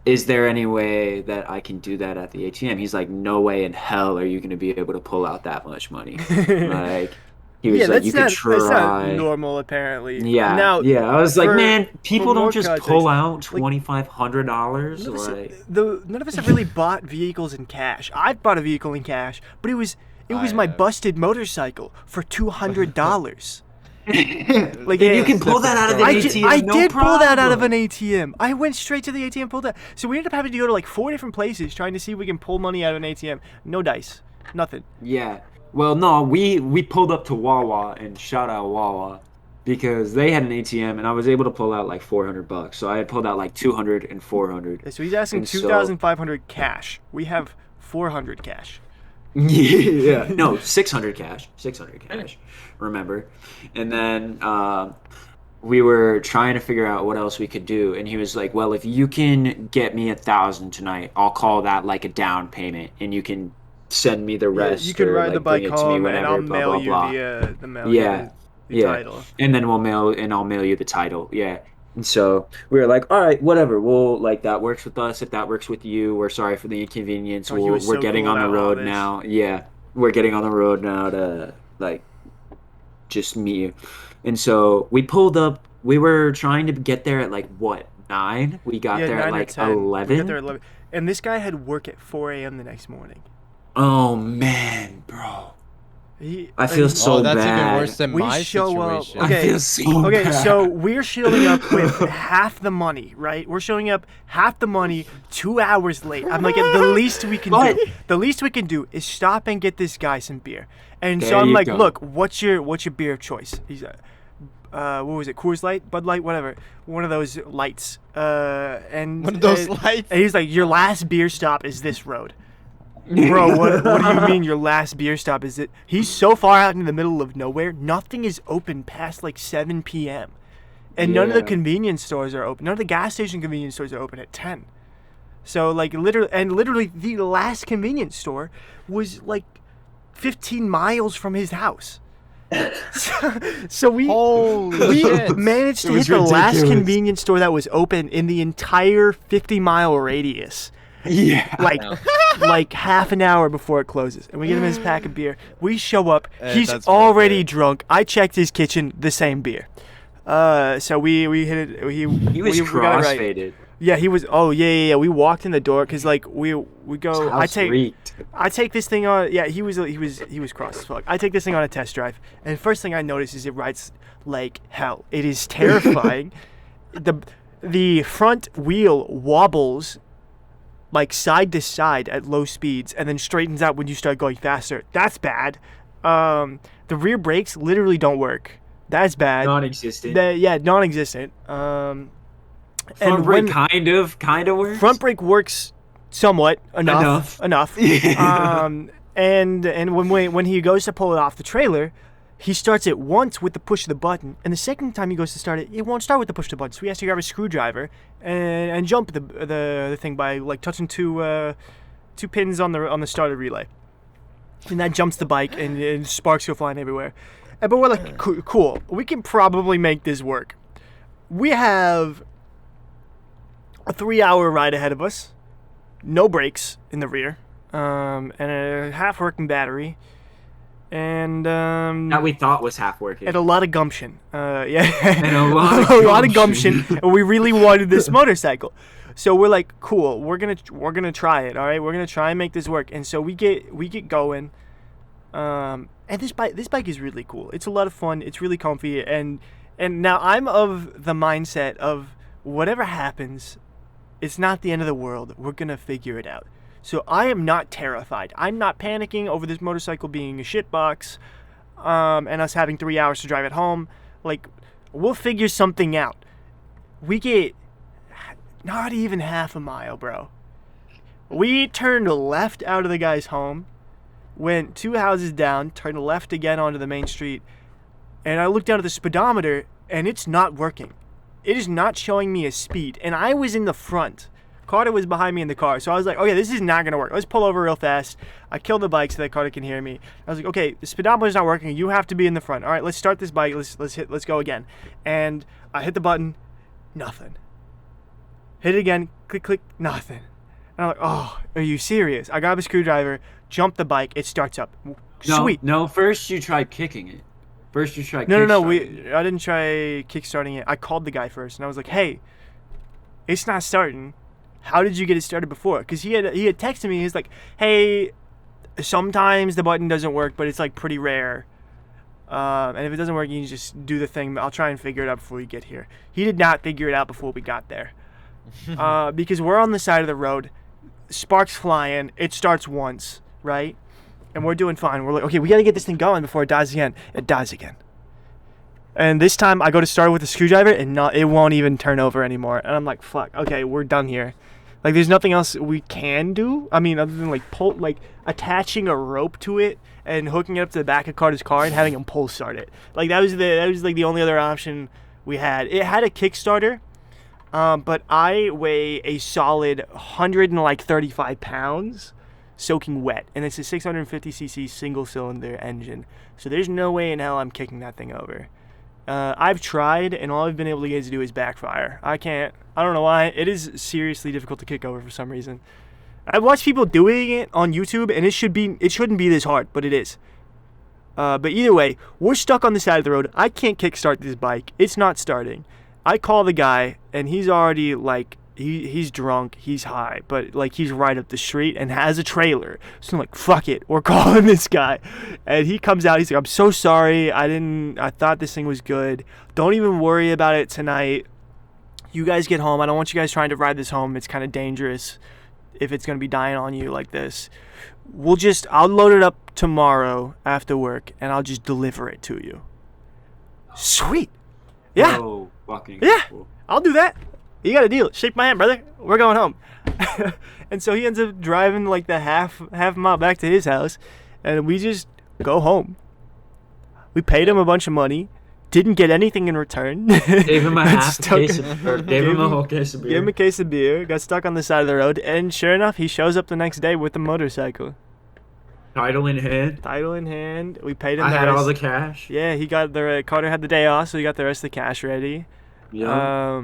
Is there any way that I can do that at the ATM?" He's like, "No way in hell are you going to be able to pull out that much money." Like, he was Yeah, like, "You could that's not try." normal, apparently. Yeah, Now, yeah. I was like, for- man, people for don't more just context, pull out like, $2,500. None of, us, Like, none of us have really bought vehicles in cash. I've bought a vehicle in cash, but it was my have. busted motorcycle for $200. Like, and you can pull that out of an I ATM. I no did pull that out of problem. an ATM. I went straight to the ATM, pulled that. So we ended up having to go to like 4 different places trying to see if we can pull money out of an ATM. No dice, nothing. Yeah. Well, no, we pulled up to Wawa, and shout out Wawa, because they had an ATM, and I was able to pull out like $400. So I had pulled out like 200 and 400. So he's asking And so- 2,500 cash. We have 400 cash. Yeah, no, 600 cash. 600 cash. Remember? And then we were trying to figure out what else we could do, and he was like, "Well, if you can get me 1,000 tonight, I'll call that like a down payment, and you can send me the rest. You can or, ride like, the bike bring it to me home, and whenever, I'll blah, mail blah, you blah." the mail. Yeah, the yeah. title. And then I'll mail you the title. Yeah. And so we were like, "All right, whatever. We'll like that works with us. If that works with you, we're sorry for the inconvenience. Oh, he was We're so getting cool on the about all road this. now. Yeah, we're getting on the road now to like just meet you." And so we pulled up. We were trying to get there at like what 9? We got there 9 at or like 10. We got 11. there at 11. And this guy had work at 4 a.m. the next morning. Oh man, bro. I feel and so that's bad. even worse than We my show up- situation. okay. I feel so Okay, bad. so we're showing up with half the money, right? We're showing up half the money 2 hours late. I'm like, the least we can What? do. The least we can do is stop and get this guy some beer. And so There I'm you like, go. "Look, what's your beer of choice?" He's what was it? Coors Light, Bud Light, whatever. One of those lights. And One of those lights? And he's like, "Your last beer stop is this road." Bro, what do you mean your last beer stop is it? He's so far out in the middle of nowhere. Nothing is open past like 7 p.m. And none of the Yeah. convenience stores are open. None of the gas station convenience stores are open at 10. So like literally the last convenience store was like 15 miles from his house. So we Holy shit. managed to It hit was the last ridiculous. convenience store that was open in the entire 50-mile radius. Yeah. Like half an hour before it closes, and we get him his pack of beer. We show up, he's that's already worth it. drunk. I checked his kitchen, the same beer. So we hit it. He we was got it right. crossfaded. Yeah, he was. Oh yeah. We walked in the door because like we go. His house reeked. I take this thing on. Yeah, he was cross as fuck. I take this thing on a test drive, and the first thing I notice is it rides like hell. It is terrifying. The front wheel wobbles like side to side at low speeds, and then straightens out when you start going faster. That's bad. The rear brakes literally don't work. That's bad. Non-existent. Non-existent. Front brake kind of works. Front brake works somewhat enough. And when he goes to pull it off the trailer, he starts it once with the push of the button, and the second time he goes to start it, it won't start with the push of the button. So he has to grab a screwdriver and jump the thing by like touching two pins on the starter relay, and that jumps the bike, and sparks go flying everywhere. But we're like, cool. We can probably make this work. We have a 3-hour ride ahead of us. No brakes in the rear. And a half-working battery. And that we thought was half working. And a lot of gumption. Yeah. And a lot of gumption. And we really wanted this motorcycle. So we're like, cool. We're gonna try it. All right. We're gonna try and make this work. And so we get going. And this bike is really cool. It's a lot of fun. It's really comfy. And now I'm of the mindset of whatever happens, it's not the end of the world. We're gonna figure it out. So I am not terrified. I'm not panicking over this motorcycle being a shitbox, and us having 3 hours to drive it home. Like, we'll figure something out. We get not even half a mile, bro. We turned left out of the guy's home, went 2 houses down, turned left again onto the main street, and I looked down at the speedometer, and it's not working. It is not showing me a speed, and I was in the front. Carter was behind me in the car, so I was like, okay, this is not going to work. Let's pull over real fast. I killed the bike so that Carter can hear me. I was like, okay, the speedometer's not working. You have to be in the front. All right, let's start this bike. Let's go again. And I hit the button. Nothing. Hit it again. Click, click. Nothing. And I'm like, oh, are you serious? I grab a screwdriver, jump the bike. It starts up. Sweet. No, first you tried kicking it. No. I didn't try kickstarting it. I called the guy first, and I was like, hey, it's not starting. How did you get it started before? Because he had texted me. He's like, hey, sometimes the button doesn't work, but it's like pretty rare. And if it doesn't work, you can just do the thing. I'll try and figure it out before we get here. He did not figure it out before we got there. Because we're on the side of the road. Sparks flying. It starts once, right? And we're doing fine. We're like, okay, we got to get this thing going before it dies again. It dies again. And this time I go to start with a screwdriver and it won't even turn over anymore. And I'm like, fuck, okay, we're done here. Like, there's nothing else we can do. I mean, other than like attaching a rope to it and hooking it up to the back of Carter's car and having him pull start it. Like, that was like the only other option we had. It had a Kickstarter, but I weigh a solid 135 pounds soaking wet, and it's a 650cc single cylinder engine. So there's no way in hell I'm kicking that thing over. I've tried, and all I've been able to get it to do is backfire. I don't know why. It is seriously difficult to kick over for some reason. I've watched people doing it on YouTube, and it shouldn't be this hard, but it is. But either way, we're stuck on the side of the road. I can't kickstart this bike. It's not starting. I call the guy, and he's already like, he's drunk, he's high, but like he's right up the street and has a trailer. So I'm like, fuck it, we're calling this guy. And he comes out, he's like, I'm so sorry, I thought this thing was good. Don't even worry about it tonight. You guys get home. I don't want you guys trying to ride this home. It's kind of dangerous if it's going to be dying on you like this. I'll load it up tomorrow after work and I'll just deliver it to you. Sweet. Yeah. Oh, fucking yeah. Cool. I'll do that. You got a deal. Shake my hand, brother. We're going home. And so he ends up driving like the half mile back to his house, and we just go home. We paid him a bunch of money, didn't get anything in return. Gave him a gave him a whole case of beer. Gave him a case of beer. Got stuck on the side of the road, and sure enough, he shows up the next day with the motorcycle. Title in hand. Title in hand. We paid him. I had all the cash. Yeah, he got Carter had the day off, so he got the rest of the cash ready. Yeah.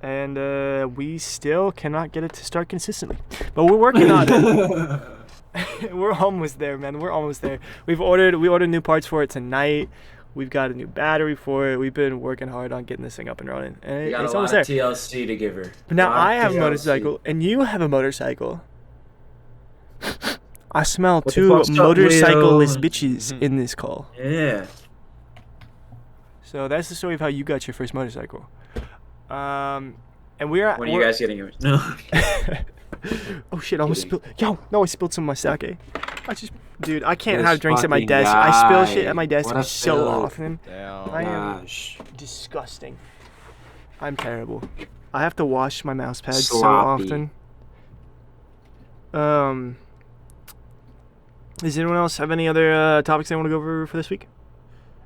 And we still cannot get it to start consistently, but we're working on it. We're almost there, man. We're almost there. We ordered new parts for it tonight. We've got a new battery for it. We've been working hard on getting this thing up and running, and it's almost there. TLC to give her. But now I have a motorcycle, and you have a motorcycle. I smell two motorcycleless bitches in this call. Yeah. So that's the story of how you got your first motorcycle. And we're at. When are you guys getting yours? No. Oh shit! I almost spilled. I spilled some of my sake. Dude, I can't have drinks at my desk. I spill shit at my desk so often. Damn. I am disgusting. I'm terrible. I have to wash my mouse pad so often. Does anyone else have any other topics they want to go over for this week?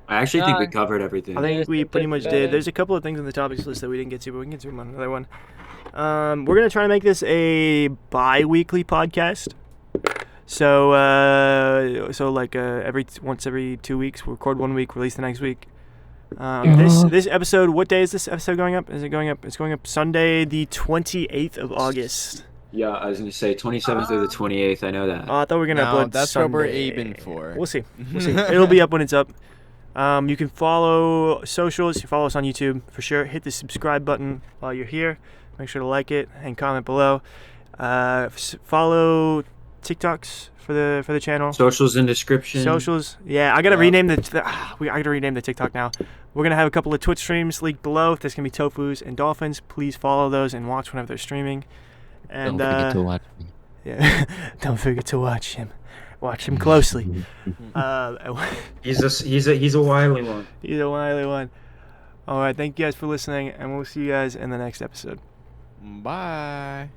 I actually think we covered everything. I think we pretty much did. There's a couple of things on the topics list that we didn't get to, but we can get to them on another one. We're going to try to make this a bi-weekly podcast. So like once every 2 weeks, we'll record 1 week, release the next week. This episode, what day is this episode going up? Is it going up? It's going up Sunday, the 28th of August. Yeah, I was gonna say 27th or the 28th. I know that. I thought we were gonna No, upload that's Sunday. what we're aiming for. We'll see. It'll be up when it's up. You can follow socials. You follow us on YouTube for sure. Hit the subscribe button while you're here. Make sure to like it and comment below. Follow TikToks for the channel. Socials in description. Socials. Yeah, I gotta rename I gotta rename the TikTok now. We're gonna have a couple of Twitch streams linked below. There's gonna be Tofus and Dolphins. Please follow those and watch whenever they're streaming. And Don't forget to watch me. yeah, don't forget to watch him. Watch him closely. He's a wily one. He's a wily one. All right, thank you guys for listening, and we'll see you guys in the next episode. Bye.